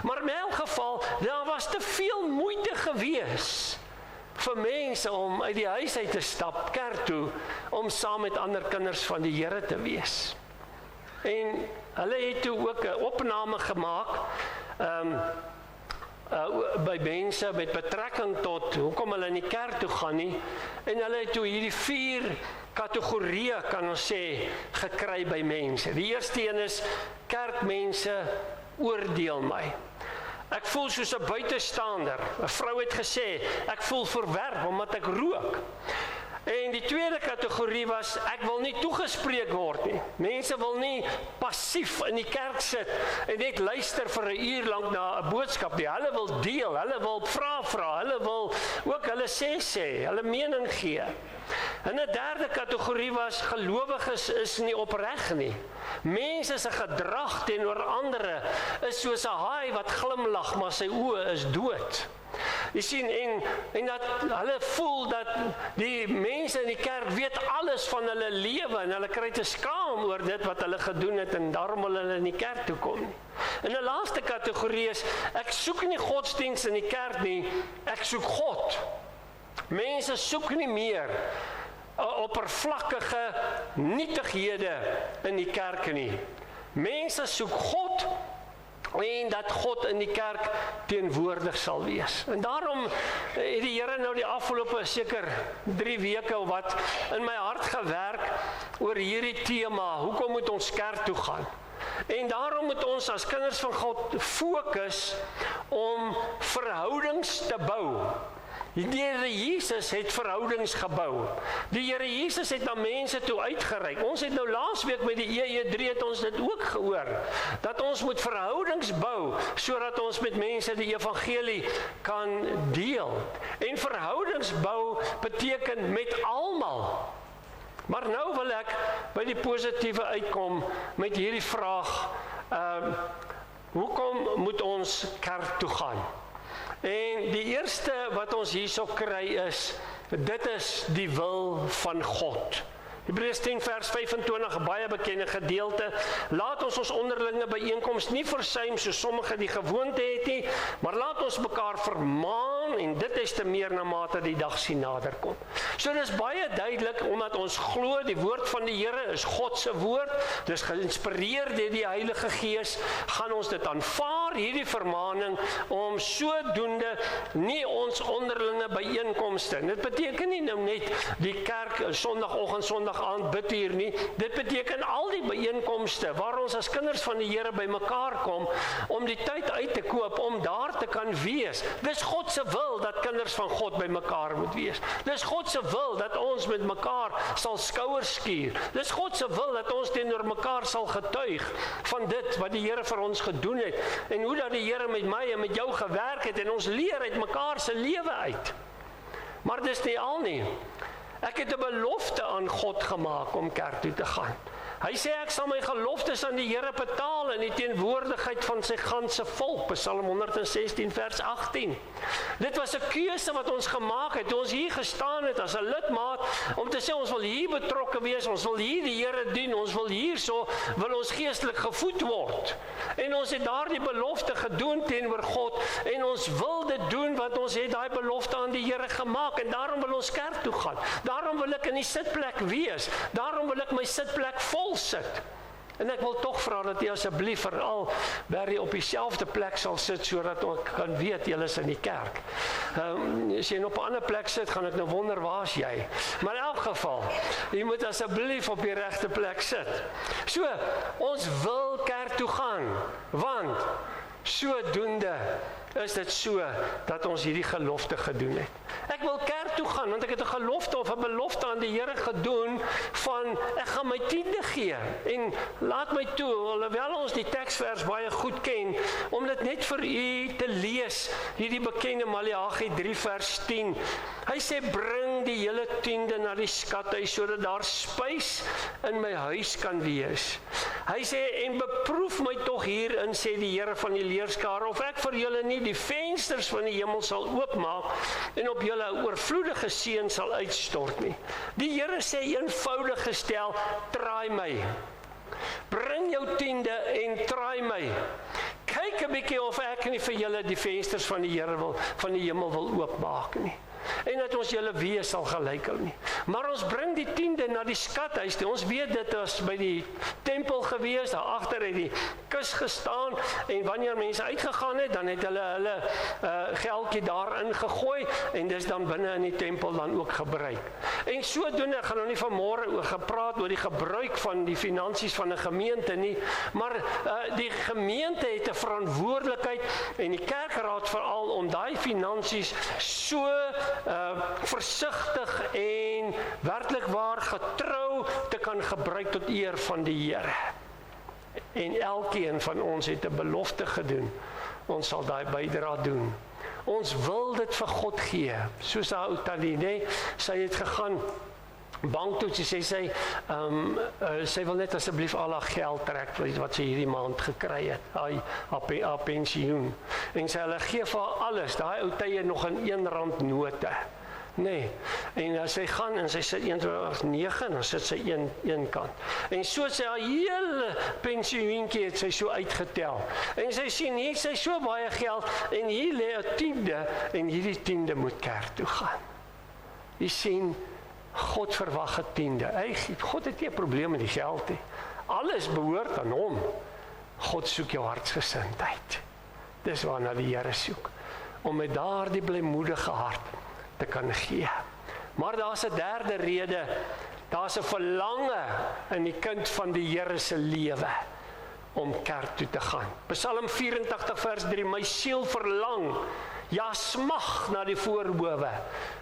Maar in elk geval, daar was te veel moeite gewees vir mense om uit die huis uit te stap, kerk toe, om saam met ander kinders van die Here te wees. En hulle het toe ook 'n opname gemaak, by mense met betrekking tot hoekom hulle in die kerk toe gaan nie, en hulle het toe hierdie 4 kategorieë, kan ons sê, gekry by mense. Die eerste een is, kerkmense oordeel my. Ek voel soos 'n buitestander. 'n Vrou het gesê, ek voel verwerp omdat ek rook. En die tweede kategorie was, ek wil nie toegespreek word nie. Mense wil nie passief in die kerk sit en net luister vir 'n uur lank na 'n boodskap nie. Hulle wil deel, hulle wil vra, hulle wil ook hulle sê, hulle mening gee. En 'n derde kategorie was, gelowiges is nie opreg nie. Mense se gedrag teenoor ander is soos 'n haai wat glimlag, maar sy oë is dood. Jy sien, en dat hulle voel dat die mense in die kerk weet alles van hulle lewe, en hulle kry te skaam oor dit wat hulle gedoen het, en daarom wil hulle in die kerk toe kom nie. En 'n laaste kategorie is, ek soek nie godsdienst in die kerk nie, ek soek God. Mense soek nie meer oppervlakkige nietighede in die kerk nie. Mense soek God, en dat God in die kerk teenwoordig sal wees. En daarom het die Here nou die afgelope seker 3 weke of wat in my hart gewerk oor hierdie tema, hoekom moet ons kerk toe gaan? En daarom moet ons as kinders van God fokus om verhoudings te bou. Die Here Jesus het verhoudings gebou. Die Here Jesus het na mense toe uitgereik. Ons het nou laasweek met die EE3 het ons dit ook gehoor, dat ons moet verhoudings bou, sodat ons met mense die evangelie kan deel. En verhoudings bou beteken met almal. Maar nou wil ek by die positiewe uitkom met hierdie vraag, hoekom moet ons kerk toe gaan? En die eerste wat ons hierso kry is, dit is die wil van God. Hebreërs 10 vers 25, 'n baie bekende gedeelte. Laat ons onderlinge byeenkoms nie versuim soos sommige die gewoonte het nie, maar laat ons mekaar vermaan, en dit is te meer na mate die dag sien naderkom. So dis baie duidelik, omdat ons glo die woord van die Here is God se woord, dis geïnspireer deur die Heilige Gees, gaan ons dit aanvaar, hierdie vermaning, om sodoende nie ons onderlinge byeenkomste. Dit beteken nie nou net die kerk Sondagoggend, Sondag aand bid hier nie. Dit beteken al die byeenkomste waar ons as kinders van die Here by mekaar kom, om die tyd uit te koop om daar te kan wees. Dis God se wil dat kinders van God by mekaar moet wees. Dis God se wil dat ons met mekaar sal skouers skuur. Dis God se wil dat ons teenoor mekaar sal getuig van dit wat die Here vir ons gedoen het, en hoe dat die Here met my en met jou gewerk het, en ons leer uit mekaar se lewe uit. Maar dis nie al nie. Ek het 'n belofte aan God gemaak om kerk toe te gaan. Hy sê ek sal my geloftes aan die Here betaal in die teenwoordigheid van sy ganse volk, Psalm 116 vers 18. Dit was 'n keuse wat ons gemaak het, toe ons hier gestaan het as 'n lidmaat, om te sê ons wil hier betrokke wees, ons wil hier die Here dien, ons wil hierso, wil ons geestelik gevoed word. En ons het daardie belofte gedoen teenoor God, en ons wil dit doen, want ons het daai belofte aan die Here gemaak, en daarom wil ons kerk toe gaan. Daarom wil ek in die sitplek wees, daarom wil ek my sitplek vol sit. En ek wil tog vra dat jy asseblief veral Barry op dieselfde plek sal sit, sodat ek kan weet, jy is in die kerk. As jy op 'n ander plek sit, gaan ek nou wonder, waar is jy? Maar in elk geval, jy moet asseblief op die regte plek sit. So, ons wil kerk toe gaan, want sodoende is dit so dat ons hierdie gelofte gedoen het. Ek wil kerk toe gaan, want ek het 'n gelofte of 'n belofte aan die Here gedoen van, ek gaan my 10de gee, en laat my toe, alhoewel ons die teksvers baie goed ken, om dit net vir u te lees, hierdie bekende Maleagi 3 vers 10, hy sê, bring die hele 10de na die skathuis, sodat daar spys in my huis kan wees. Hy sê, en beproef my tog hierin, sê die Here van die leerskare, of ek vir julle nie die vensters van die hemel sal oopmaak, en op julle 'n oorvloedige seën sal uitstort nie. Die Here sê eenvoudig gestel, traai my. Bring jou 10de en traai my. Kyk 'n bietjie of ek nie vir julle die vensters van die Here van die hemel wil oopmaak nie. En dat ons julle wees sal gelyk nie. Maar ons bring die 10de na die skathuis toe. Ons weet dit was by die tempel gewees, daar agter het die kus gestaan, en wanneer mense uitgegaan het, dan het hulle geldjie daarin gegooi, en dis dan binne in die tempel dan ook gebruik. En sodoende, ek gaan nou nie vanmôre gepraat oor die gebruik van die finansies van 'n gemeente nie, maar die gemeente het 'n verantwoordelikheid, en die kerkraad veral, om daai finansies so versigtig en werklik waar getrou te kan gebruik tot eer van die Here. En elkeen van ons het 'n belofte gedoen. Ons sal daai bydrae doen. Ons wil dit vir God gee. Soos haar ou tannie, nee, sy het gegaan bank toe, sy sy wil net asseblief al haar geld trek wat sy hierdie maand gekry het, haar pensioen. En sy hulle gee vir haar alles, daai ou tye nog in R1 note. Nee, en sy gaan en sy sit 1,9 en dan sit sy een kant. En so sy haar hele pensioentjie het sy so uitgetel. En sy sien, hier sy so baie geld, en hier lê 'n 10de, en hierdie 10de moet kerk toe gaan. Jy sien, God verwag 'n 10de. God het nie 'n probleem met die geld nie. Alles behoort aan hom. God soek jou hartsgesindheid. Dis waarna die Here soek. Om met daardie blymoedige hart te kan gee. Maar daar's 'n derde rede. Daar's 'n verlange in die kind van die Here se lewe om kerk toe te gaan. Psalm 84 vers 3, my siel verlang, ja smag na die voorhoewe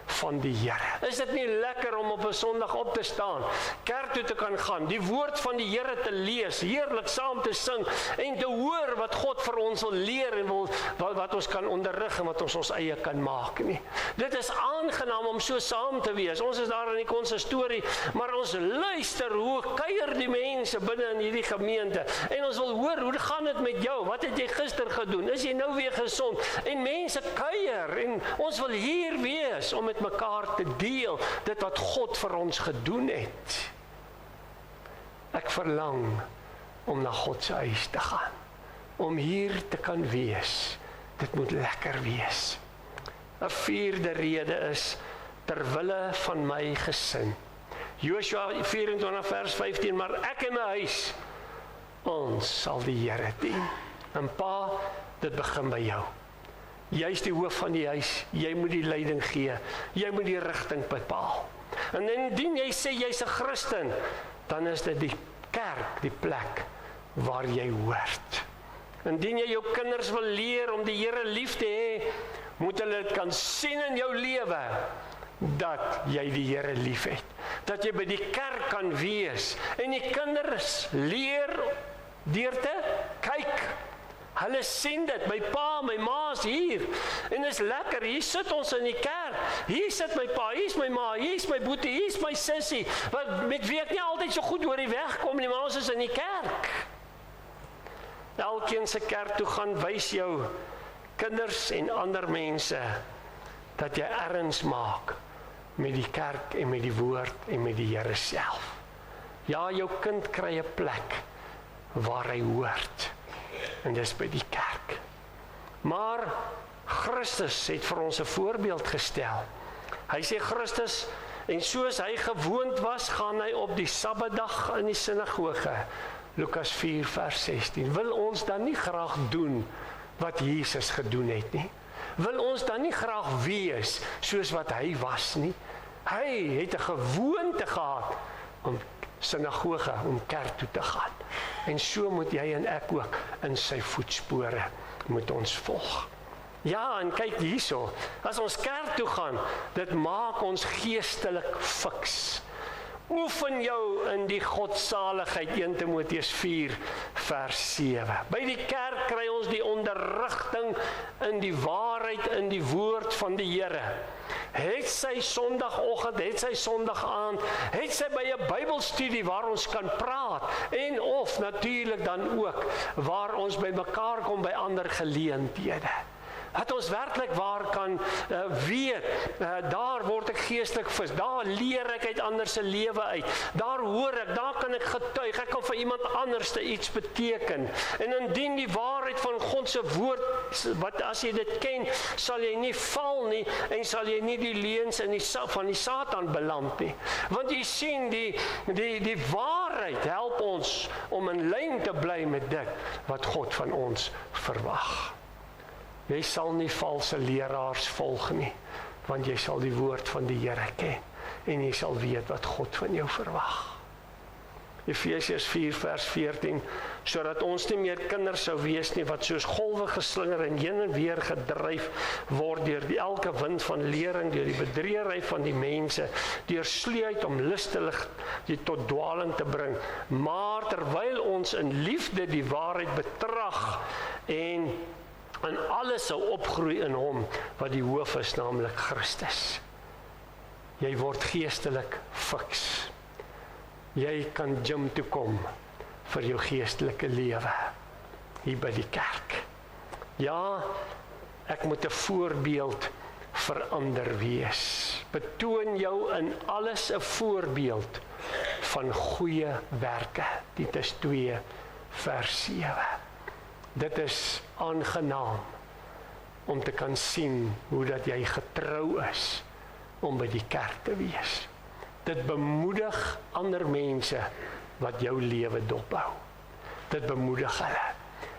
van die Here. Is dit nie lekker om op 'n Sondag op te staan, kerk toe te kan gaan, die woord van die Here te lees, heerlik saam te sing en te hoor wat God vir ons wil leer en wat ons kan onderrig en wat ons eie kan maak nie. Dit is aangenaam om so saam te wees. Ons is daar in die konsistorie, maar ons luister hoe kuier die mense binne in hierdie gemeente en ons wil hoor, hoe gaan dit met jou? Wat het jy gister gedoen? Is jy nou weer gesond? En mense kuier en ons wil hier wees om met mekaar te deel dit wat God vir ons gedoen het. Ek verlang om na God se huis te gaan, om hier te kan wees. Dit moet lekker wees. 'n vierde rede is ter wille van my gesin. Joshua 24 vers 15, maar ek en my huis, ons sal die Here dien. En pa, dit begin by jou. Jy is die hoof van die huis, jy moet die leiding gee, jy moet die rigting bepaal. En indien jy sê jy's 'n Christen, dan is dit die kerk, die plek waar jy hoort. Indien jy jou kinders wil leer om die Here lief te hê, moet hulle dit kan sien in jou lewe, dat jy die Here lief het. Dat jy by die kerk kan wees, en die kinders leer deur te kyk. Hulle sien dit, my pa, my ma is hier, en is lekker, hier sit ons in die kerk, hier sit my pa, hier is my ma, hier is my boetie, hier is my sussie, met wie ek nie altyd so goed oor die weg kom nie, maar ons is in die kerk. Elkeen se kerk toe gaan wys jou kinders en ander mense, dat jy erns maak met die kerk en met die woord en met die Here self. Ja, jou kind kry 'n plek waar hy hoort. En dis by die kerk. Maar Christus het vir ons 'n voorbeeld gestel. Hy sê Christus, en soos hy gewoond was, gaan hy op die Sabbatdag in die sinagoge Lukas 4 vers 16. Wil ons dan nie graag doen wat Jesus gedoen het nie? Wil ons dan nie graag wees soos wat hy was nie? Hy het 'n gewoonte gehad om sinagoge, om kerk toe te gaan. En so moet jy en ek ook in sy voetspore moet ons volg. Ja, en kyk hierso, as ons kerk toe gaan, dit maak ons geestelik fiks. Oefen jou in die godsaligheid, 1 Timoteus 4 vers 7. By die kerk kry ons die onderrigting in die waarheid, in die woord van die Here. Het sy Sondagoggend, het sy Sondag aand, het sy by 'n Bybelstudie waar ons kan praat, en of natuurlik dan ook waar ons by mekaar kom by ander geleenthede. Dat ons werklik waar kan weet, daar word ek geestelik vis, daar leer ek uit ander se lewe uit, daar hoor ek, daar kan ek getuig, ek kan vir iemand anders iets beteken. En indien die waarheid van God se woord, wat as jy dit ken, sal jy nie val nie, en sal jy nie die leuns van die Satan beland nie. Want jy sien, die waarheid help ons om in lyn te bly met dit wat God van ons verwag. Jy sal nie valse leraars volg nie, want jy sal die woord van die Here ken, en jy sal weet wat God van jou verwag. Efesiërs 4 vers 14, sodat ons nie meer kinders sou wees nie, wat soos golwe geslinger en heen en weer gedryf word deur elke wind van lering, deur die bedriegery van die mense, deur sluiheid om lustelik tot dwaling te bring, maar terwyl ons in liefde die waarheid betrag en alles sou opgroei in hom wat die hoof is, naamlik Christus. Jy word geestelik fiks. Jy kan gym toe kom vir jou geestelike lewe hier by die kerk. Ja, ek moet 'n voorbeeld vir ander wees. Betoon jou in alles 'n voorbeeld van goeie werke. Titus 2 vers 7. Dit is aangenaam om te kan sien hoe dat jy getrou is om by die kerk te wees. Dit bemoedig ander mense wat jou lewe dophou. Dit bemoedig hulle.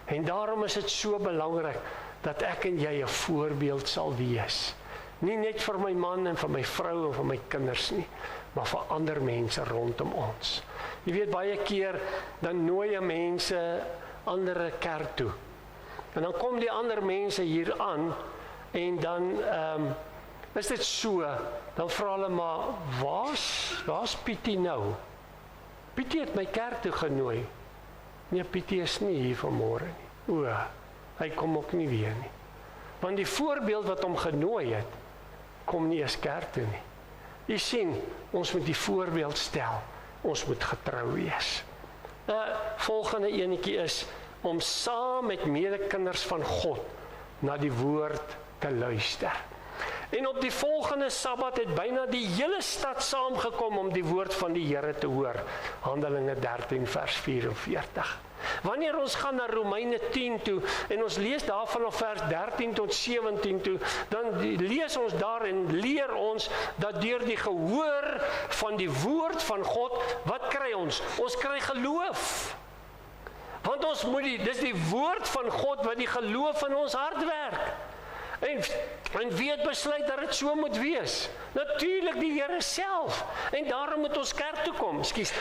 En daarom is dit so belangrik dat ek en jy 'n voorbeeld sal wees. Nie net vir my man en vir my vrou en vir my kinders nie, maar vir ander mense rondom ons. Jy weet, baie keer dan nooi jy mense ander kerk toe. En dan kom die ander mense hier aan en dan is dit so, dan vra hulle maar, waar's Pietie nou? Pietie het my kerk toe genooi. Nee, Pietie is nie hier vanmôre nie. O, hy kom ook nie weer nie. Want die voorbeeld wat hom genooi het, kom nie eens kerk toe nie. Jy sien, ons moet die voorbeeld stel. Ons moet getrou wees. Volgende enetjie is om saam met medekinders van God na die woord te luister. En op die volgende Sabbat het byna die hele stad saamgekom om die woord van die Here te hoor. Handelinge 13 vers 44. Wanneer ons gaan na Romeine 10 toe en ons lees daar vanaf vers 13 tot 17 toe, dan lees ons daar en leer ons dat deur die gehoor van die woord van God, wat kry ons? Ons kry geloof. Want ons moet dis die woord van God wat die geloof in ons hart werk. En wie het besluit dat dit so moet wees? Natuurlik die Here self. En daarom moet ons kerk toe kom. Ekskuus.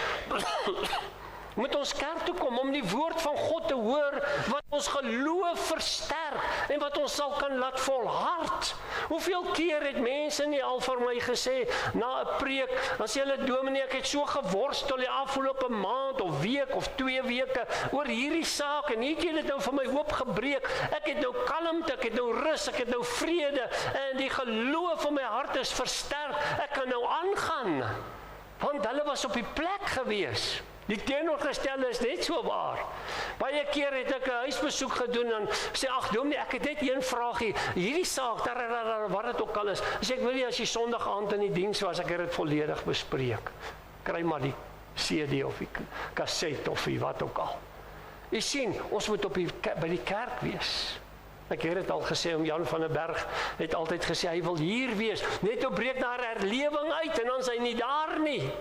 Moet ons kerk toe kom om die woord van God te hoor wat ons geloof versterk en wat ons sal kan laat volhard. Hoeveel keer het mense nie al vir my gesê na 'n preek, dan sê hulle, dominee, ek het so geworstel die afgelope maand of week of 2 weke oor hierdie saak en het jy dit nou vir my oopgebreek. Ek het nou kalmte, ek het nou rus, ek het nou vrede en die geloof in my hart is versterk. Ek kan nou aangaan. Want hulle was op die plek gewees. Die teenoorgestelde is net so waar. Baie keer het ek 'n huisbesoek gedoen en sê, ag dominee, ek het net een vraagie. Hierdie saak, wat dit ook al is. Sê ek wil nie as jy Sondag aand in die diens was, ek het dit volledig bespreek. Kry maar die CD of die kaset of die wat ook al. Jy sien, ons moet by die kerk wees. Ek het dit al gesê, om Jan van der Berg het altyd gesê, hy wil hier wees. Net op breek daar herlewing uit en dan is hy nie daar nie.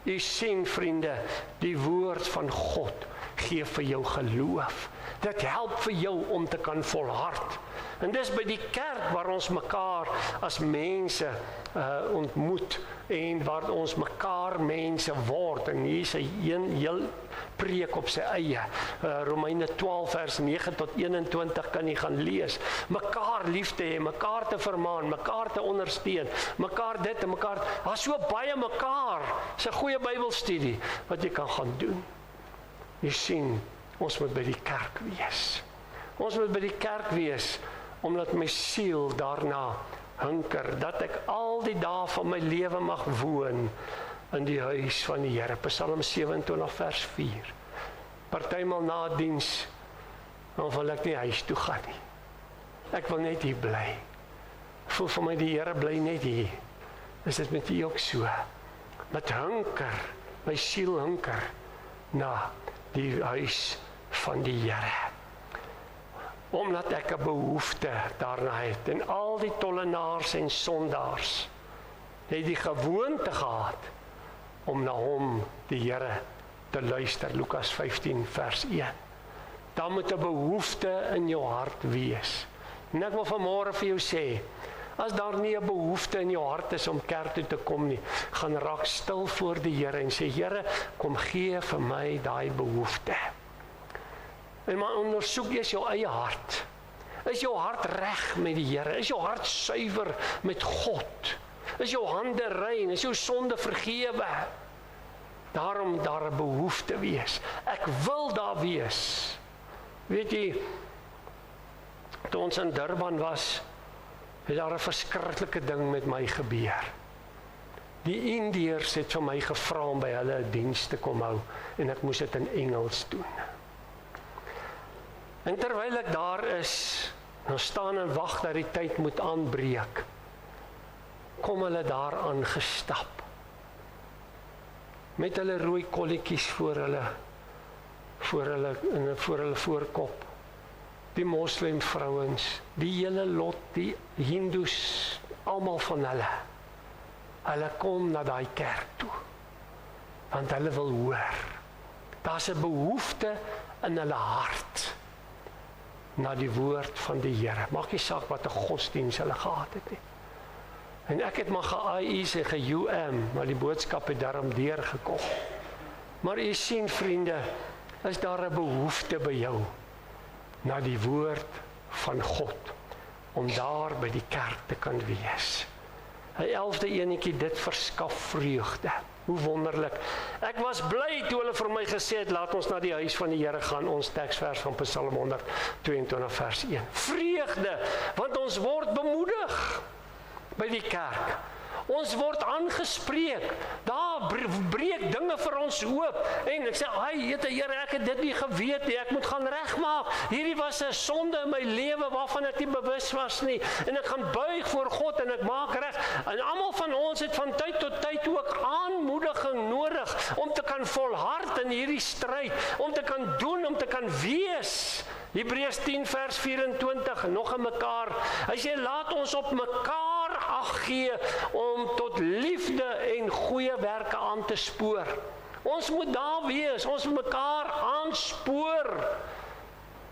U sien vriende, die woord van God gee vir jou geloof. Dit help vir jou om te kan volhard. En dis by die kerk waar ons mekaar as mense ontmoet en waar ons mekaar mense word. En hier is 'n heel preek op sy eie. Romeine 12 vers 9 tot 21 kan jy gaan lees. Mekaar lief te hê, mekaar te vermaan, mekaar te ondersteun, mekaar dit en mekaar. Daar's so baie mekaar. Dis 'n goeie Bybelstudie wat jy kan gaan doen. Jy sien, ons moet by die kerk wees. Ons moet by die kerk wees, omdat my siel daarna hunker, dat ek al die dae van my lewe mag woon in die huis van die Here. Psalm 27 vers 4. Partymal na diens, dan wil ek nie huis toe gaan nie. Ek wil net hier bly. Voel vir my die Here bly net hier. Is dit met u ook so? Met hunker, my siel hunker na die huis van die Here. Omdat ek 'n behoefte daarna het. En al die tollenaars en sondaars het die gewoonte gehad om na hom, die Here, te luister. Lukas 15 vers 1. Daar moet 'n behoefte in jou hart wees. En ek wil vanmôre vir jou sê, as daar nie 'n behoefte in jou hart is om kerk toe te kom nie, gaan raak stil voor die Here en sê, Here, kom gee vir my daai behoefte. En maar ondersoek eers jou eie hart. Is jou hart reg met die Here? Is jou hart suiwer met God? Is jou hande rein? Is jou sonde vergewe? Daarom daar 'n behoefte wees. Ek wil daar wees. Weet jy, toe ons in Durban was, het daar 'n verskriklike ding met my gebeur. Die Indiërs het vir my gevra om by hulle 'n diens te kom hou en ek moes dit in Engels doen. En terwyl ek daar is, nou staan en wag dat die tyd moet aanbreek, kom hulle daar aangestap. Met hulle rooi kolletjies voor hulle voorkop. Die moslim vrouens, die hele lot, die hindoes, almal van hulle. Hulle kom na daai kerk toe, want hulle wil hoor. Daar's 'n behoefte in hulle hart na die woord van die Here. Maak nie saak wat 'n godsdiens hulle gehad het nie. En ek het maar ge-IE's en ge-UM, maar die boodskap het daarom deurgekom. Maar u sien vriende, is daar 'n behoefte by jou na die woord van God, om daar by die kerk te kan wees. 'n 11de enetjie, dit verskaf vreugde. Hoe wonderlik. Ek was bly toe hulle vir my gesê het, laat ons na die huis van die Here gaan, ons teksvers van Psalm 122 vers 1. Vreugde, want ons word bemoedig by die kerk. Ons word aangespreek. Daar breek dinge vir ons oop. En ek sê, Here, ek het dit nie geweet nie. Ek moet gaan regmaak. Hierdie was 'n sonde in my lewe waarvan ek nie bewus was nie. En ek gaan buig voor God en ek maak reg. En almal van ons het van tyd tot tyd ook aanmoediging nodig om te kan volhard in hierdie stryd, om te kan doen, om te kan wees. Hebreërs 10 vers 24, nog aan mekaar. Hy sê, laat ons op mekaar ag gee om tot liefde en goeie werke aan te spoor. Ons moet daar wees, ons moet mekaar aanspoor.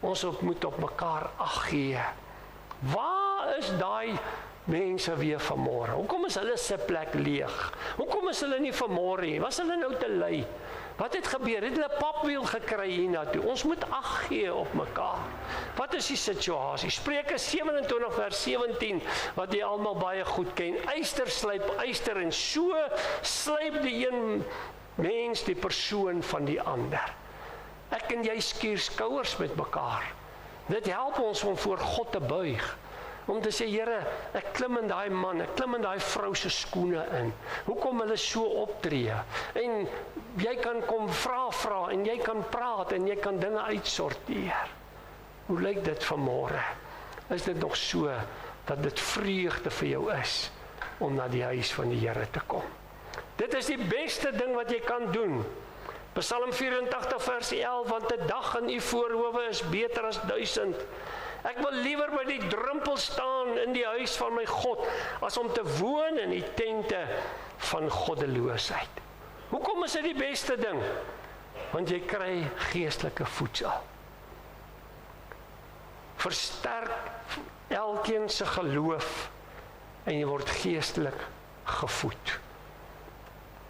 Ons moet op mekaar ag gee. Waar is daai mense weer vanmôre? Hoekom is hulle se plek leeg? Hoekom is hulle nie vanmôre nie? Was hulle nou te lui? Wat het gebeur? Het hulle papwiel gekry hiernatoe? Ons moet ag gee op mekaar. Wat is die situasie? Spreuke 27 vers 17, wat jy almal baie goed ken. Yster slyp yster en so slyp die een mens die persoon van die ander. Ek en jy skuur skouers met mekaar. Dit help ons om voor God te buig. Om te sê, Here, ek klim in daai man, ek klim in daai vrou se skoene in. Hoekom hulle so optree? En jy kan kom vra en jy kan praat en jy kan dinge uitsorteer. Hoe lyk dit vanmôre? Is dit nog so dat dit vreugde vir jou is om na die huis van die Here te kom? Dit is die beste ding wat jy kan doen. Psalm 84 vers 11, want 'n dag in u voorhoewe is beter as 1000. Ek wil liewer by die drempel staan in die huis van my God, as om te woon in die tente van goddeloosheid. Hoekom is dit die beste ding? Want jy kry geestelike voedsel. Versterk elkeen se geloof en jy word geestelik gevoed.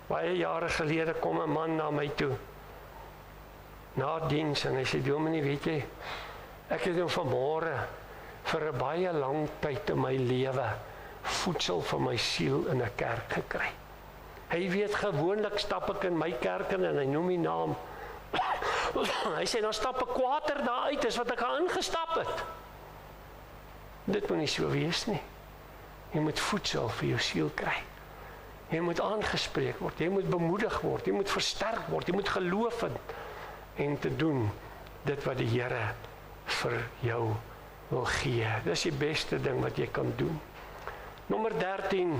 Baie jare gelede kom 'n man na my toe, na diens, en hy sê, dominee, weet jy, ek het nou vanmôre vir 'n baie lang tyd in my lewe voedsel vir my siel in 'n kerk gekry. Hy weet, gewoonlik stap ek in my kerk in en hy noem die naam. Hy sê, dan stap ek kwater daar uit as wat ek al ingestap het. Dit moet nie so wees nie. Jy moet voedsel vir jou siel kry. Jy moet aangespreek word, jy moet bemoedig word, jy moet versterk word, jy moet geloof in en te doen dit wat die Here vir jou wil gee. Dis die beste ding wat jy kan doen. Nommer 13,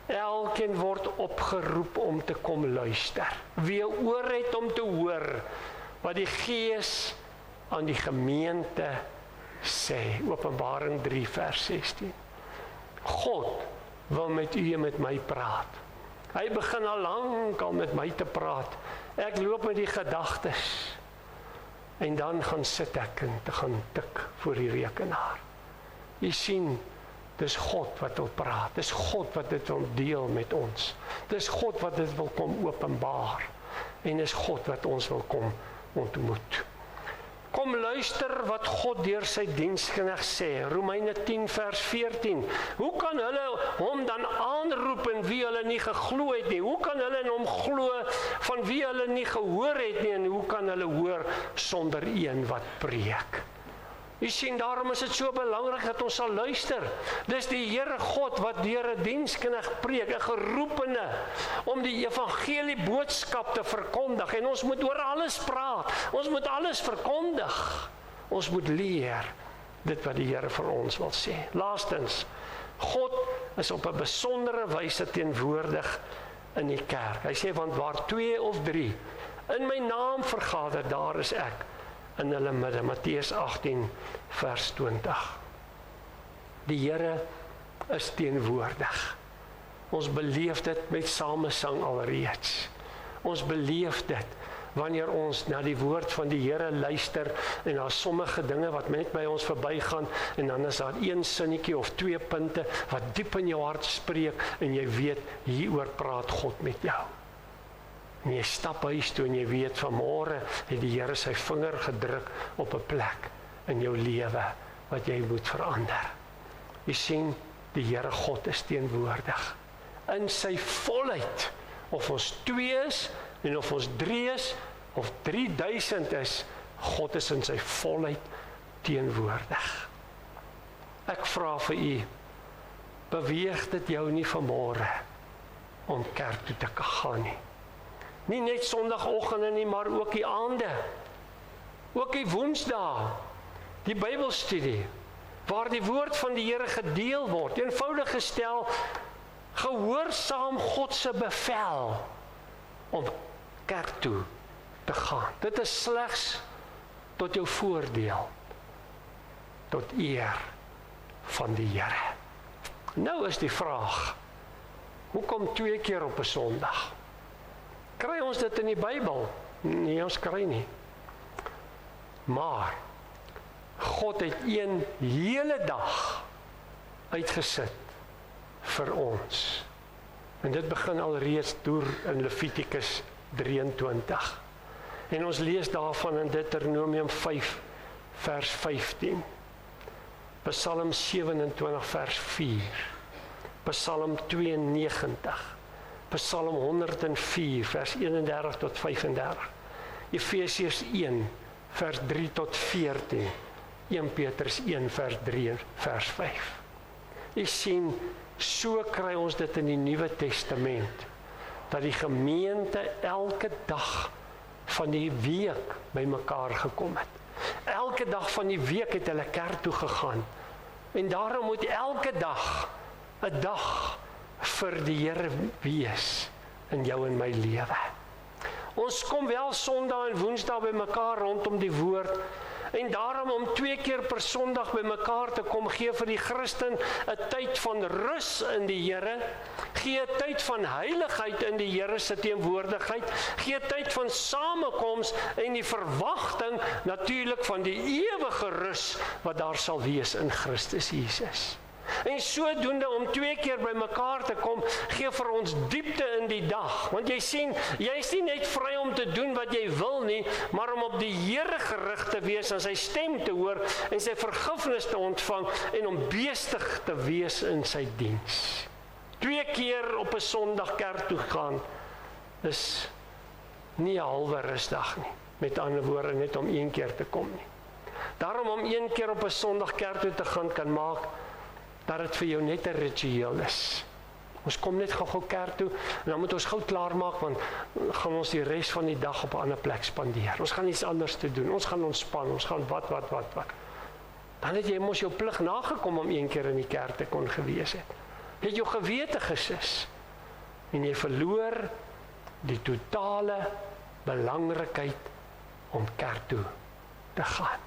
elkeen word opgeroep om te kom luister. Wie 'n oor het om te hoor wat die Gees aan die gemeente sê. Openbaring 3 vers 16. God wil met u en met my praat. Hy begin al lank al met my te praat. Ek loop met die gedagtes. En dan gaan sit ek en te gaan tik voor die rekenaar. Jy sien, dis God wat wil praat. Dis God wat dit wil deel met ons. Dis God wat dit wil kom openbaar. En dis God wat ons wil kom ontmoet. Kom luister wat God deur sy diensknegt sê. Romeine 10 vers 14. Hoe kan hulle hom dan aanroep en wie hulle nie geglo het nie? Hoe kan hulle in hom glo van wie hulle nie gehoor het nie? En hoe kan hulle hoor sonder een wat preek? Jy sien, daarom is dit so belangrik dat ons sal luister. Dis die Here God wat deur 'n diensknegt preek, 'n geroepene, om die evangelie boodskap te verkondig. En ons moet oor alles praat. Ons moet alles verkondig. Ons moet leer dit wat die Here vir ons wil sê. Laastens, God is op 'n besondere wyse teenwoordig in die kerk. Hy sê, want waar 2 of 3 in my naam vergader, daar is ek in hulle midde. Matteus 18 vers 20. Die Here is teenwoordig. Ons beleef dit met samesang alreeds. Ons beleef dit wanneer ons na die woord van die Here luister en daar sommige dinge wat net by ons verbygaan en dan is daar een sinnetjie of 2 punte wat diep in jou hart spreek en jy weet hieroor praat God met jou. En jy stap huis toe en jy weet vanmôre het die Here sy vinger gedruk op 'n plek in jou lewe wat jy moet verander. Jy sien, die Here God is teenwoordig in sy volheid. Of ons 2 is en of ons 3 is of 3000 is, God is in sy volheid teenwoordig. Ek vra vir u, beweeg dit jou nie vanmôre om kerk toe te gaan nie? Nie net Sondagoggende nie, maar ook die aande. Ook die Woensdae. Die Bybelstudie, waar die woord van die Here gedeel word. Eenvoudig gestel, gehoorsaam God se bevel om kerk toe te gaan. Dit is slegs tot jou voordeel, tot eer van die Here. Nou is die vraag, hoekom 2 keer op 'n Sondag? Kry ons dit in die Bybel? Nee, ons kry nie. Maar God het een hele dag uitgesit vir ons. En dit begin alreeds deur in Levitikus 23. En ons lees daarvan in Deuteronomium 5 vers 15. Psalm 27 vers 4. Psalm 92. Psalm 104 vers 31 tot 35. Efesiërs 1 vers 3 tot 14. 1 Petrus 1 vers 3 vers 5. Jy sien, so kry ons dit in die Nuwe Testament, dat die gemeente elke dag van die week bymekaar gekom het. Elke dag van die week het hulle kerk toe gegaan. En daarom moet elke dag 'n dag vir die Here wees in jou en my lewe. Ons kom wel Sondag en Woensdag bymekaar rondom die woord, En daarom om 2 keer per Sondag by mekaar te kom, gee vir die Christen 'n tyd van rus in die Here, gee 'n tyd van heiligheid in die Here se teenwoordigheid, gee 'n tyd van samekoms en die verwagting natuurlik van die ewige rus wat daar sal wees in Christus Jesus. En sodoende om 2 keer by mekaar te kom, gee vir ons diepte in die dag. Want jy sien, jy is nie net vry om te doen wat jy wil nie, maar om op die Here gerig te wees en sy stem te hoor en sy vergifnis te ontvang en om beestig te wees in sy diens. 2 keer op 'n Sondag kerk toe gaan is nie 'n halwe rusdag nie. Met ander woorde, net om 1 keer te kom nie. Daarom om 1 keer op 'n Sondag kerk toe te gaan kan maak dat dit vir jou net 'n ritueel is. Ons kom net gou kerk toe en dan moet ons gou klaar maak want gaan ons die res van die dag op 'n ander plek spandeer. Ons gaan iets anders te doen. Ons gaan ontspan. Ons gaan wat. Dan het jy mos jou plig nagekom om 1 keer in die kerk te kon gewees het. Jy het jou gewete gesis en jy verloor die totale belangrikheid om kerk toe te gaan.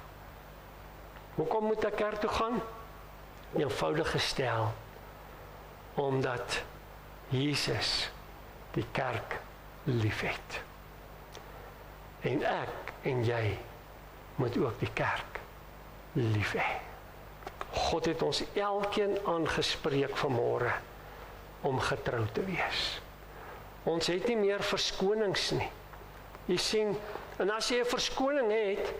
Hoekom moet ek kerk toe gaan? Eenvoudig gestel, omdat Jesus die kerk liefhet. En ek en jy moet ook die kerk lief hê. God het ons elkeen aangespreek vanmôre om getrou te wees. Ons het nie meer verskonings nie. Jy sien, en as jy 'n verskoning het,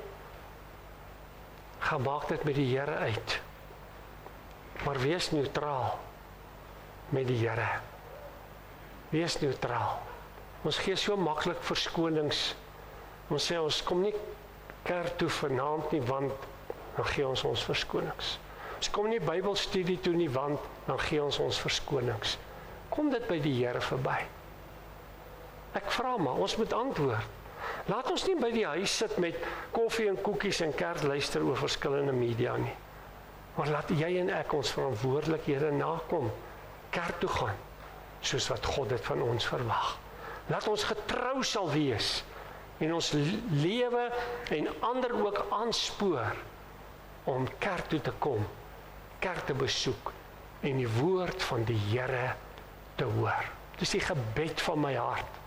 gaan maak dit met die Here uit. Maar wees neutraal met die Here. Wees neutraal. Ons gee so maklik verskonings. Ons sê ons kom nie kerk toe vanaand nie, want dan gee ons verskonings. Ons kom nie Bybelstudie toe nie, want dan gee ons verskonings. Kom dit by die Here verby. Ek vra maar, ons moet antwoord. Laat ons nie by die huis sit met koffie en koekies en kerk luister oor verskillende media nie. Maar laat jy en ek ons verantwoordelikhede nakom, kerk toe gaan, soos wat God dit van ons verwag. Laat ons getrou sal wees en ons lewe en ander ook aanspoor om kerk toe te kom, kerk te besoek en die woord van die Here te hoor. Dis die gebed van my hart,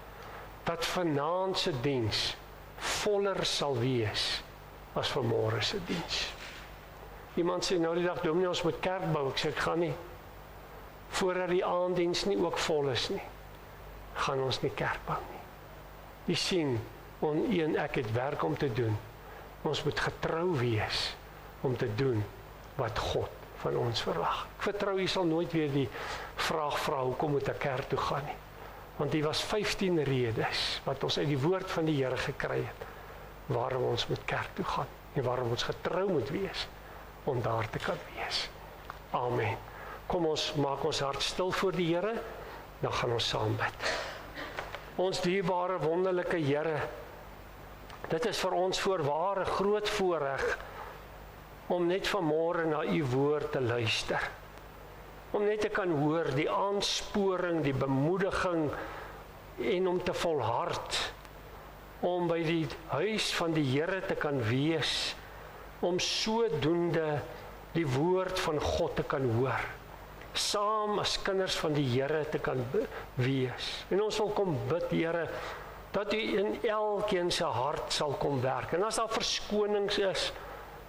dat vanaand se diens voller sal wees as vanmôre se diens. Iemand sê nou die dag, dominee, ons moet kerk bou. Ek sê, ek gaan nie. Voordat die aanddiens nie ook vol is nie, gaan ons nie kerk bou nie. Jy sien, ek het werk om te doen. Ons moet getrou wees om te doen wat God van ons verwag. Ek vertrou jy sal nooit weer die vraag vra, hoekom moet ek kerk toe gaan nie? Want die was 15 redes wat ons uit die woord van die Here gekry het, waarom ons moet kerk toe gaan en waarom ons getrou moet wees om daar te kan wees. Amen. Kom ons maak ons hart stil voor die Here, dan gaan ons saam bid. Ons dierbare wonderlike Here, dit is vir ons voorwaar 'n groot voorreg om net vanmôre na u woord te luister. Om net te kan hoor die aansporing, die bemoediging en om te volhard, om by die huis van die Here te kan wees, om sodoende die woord van God te kan hoor, saam as kinders van die Here te kan wees. En ons wil kom bid, Here, dat u in elkeen se hart sal kom werk. En as daar verskonings is,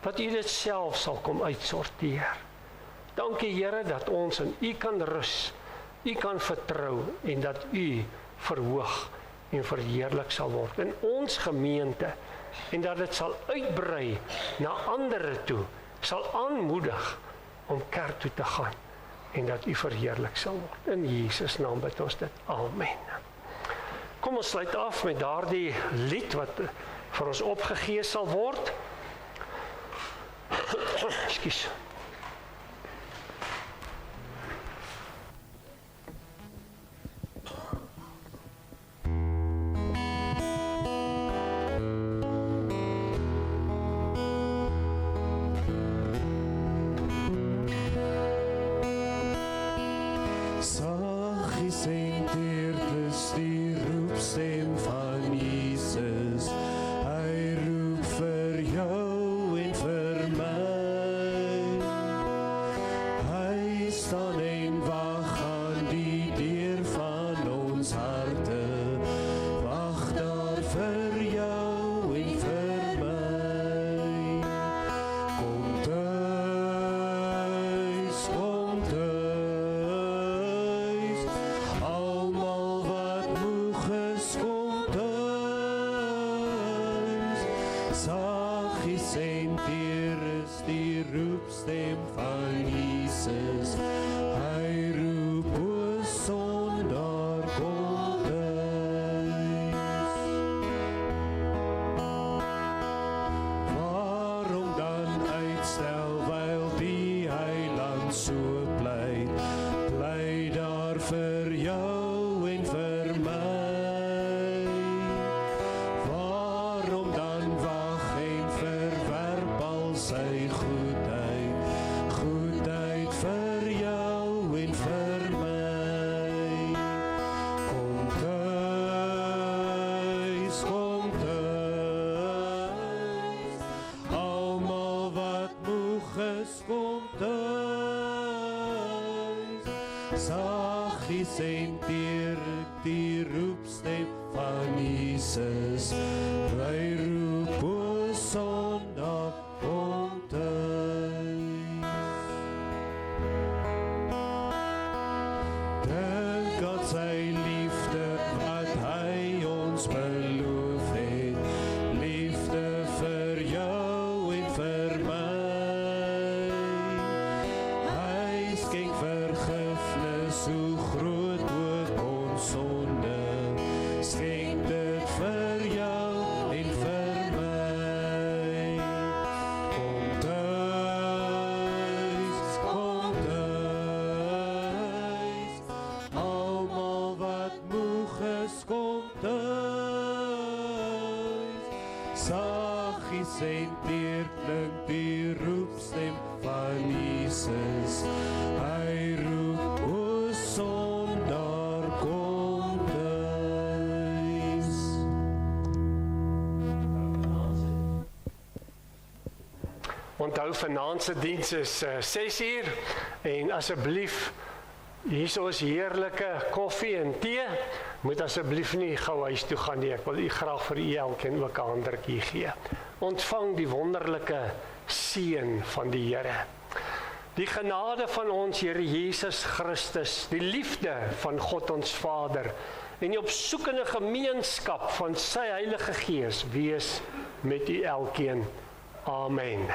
dat u dit self sal kom uitsorteer. Dankie Here dat ons in u kan rus, u kan vertrou en dat u verhoog en verheerlik sal word in ons gemeente en dat dit sal uitbrei na ander toe, sal aanmoedig om kerk toe te gaan en dat u verheerlik sal word. In Jesus naam bid ons dit. Amen. Kom ons sluit af met daardie lied wat vir ons opgegee sal word. Ekskuus. Saggies en teertes die roepstem van Jesus. Hy roep vir jou senteer is die roepstem van Jesus. Hy roep o sondaar kom tuis. Waarom dan uitstel wyl die heiland so bly? Bly daar vir jou en vir my. Waarom dan wag en verwerp al sy goedheid? Goedheid vir jou en vir my. Kom tuis, almal wat moeg is, kom tuis. Saggies senteer ek die roepstem van Jesus. Hy roep o sondaar kom tuis. Dink aan sy liefde wat hy ons beloof het. Liefde vir jou en vir my. Hy skenk vergifnis, hoe groot ook ons sonde. Skenk dit vir jou en vir my. Kom tuis, almal wat moeg is, kom tuis. Saggies senteer klink die roepstem van Jesus. Hy roep o sondaar kom tuis. Onthou vanaand se diens is 6:00 en asseblief hier is heerlike koffie en tee. Moet asseblief nie gou huis toe gaan nie. Ek wil u graag vir u elkeen ook 'n handdrukkie gee. Ontvang die wonderlike seën van die Here. Die genade van ons Here Jesus Christus, die liefde van God ons Vader en die opsoekende gemeenskap van sy Heilige Gees wees met u elkeen. Amen.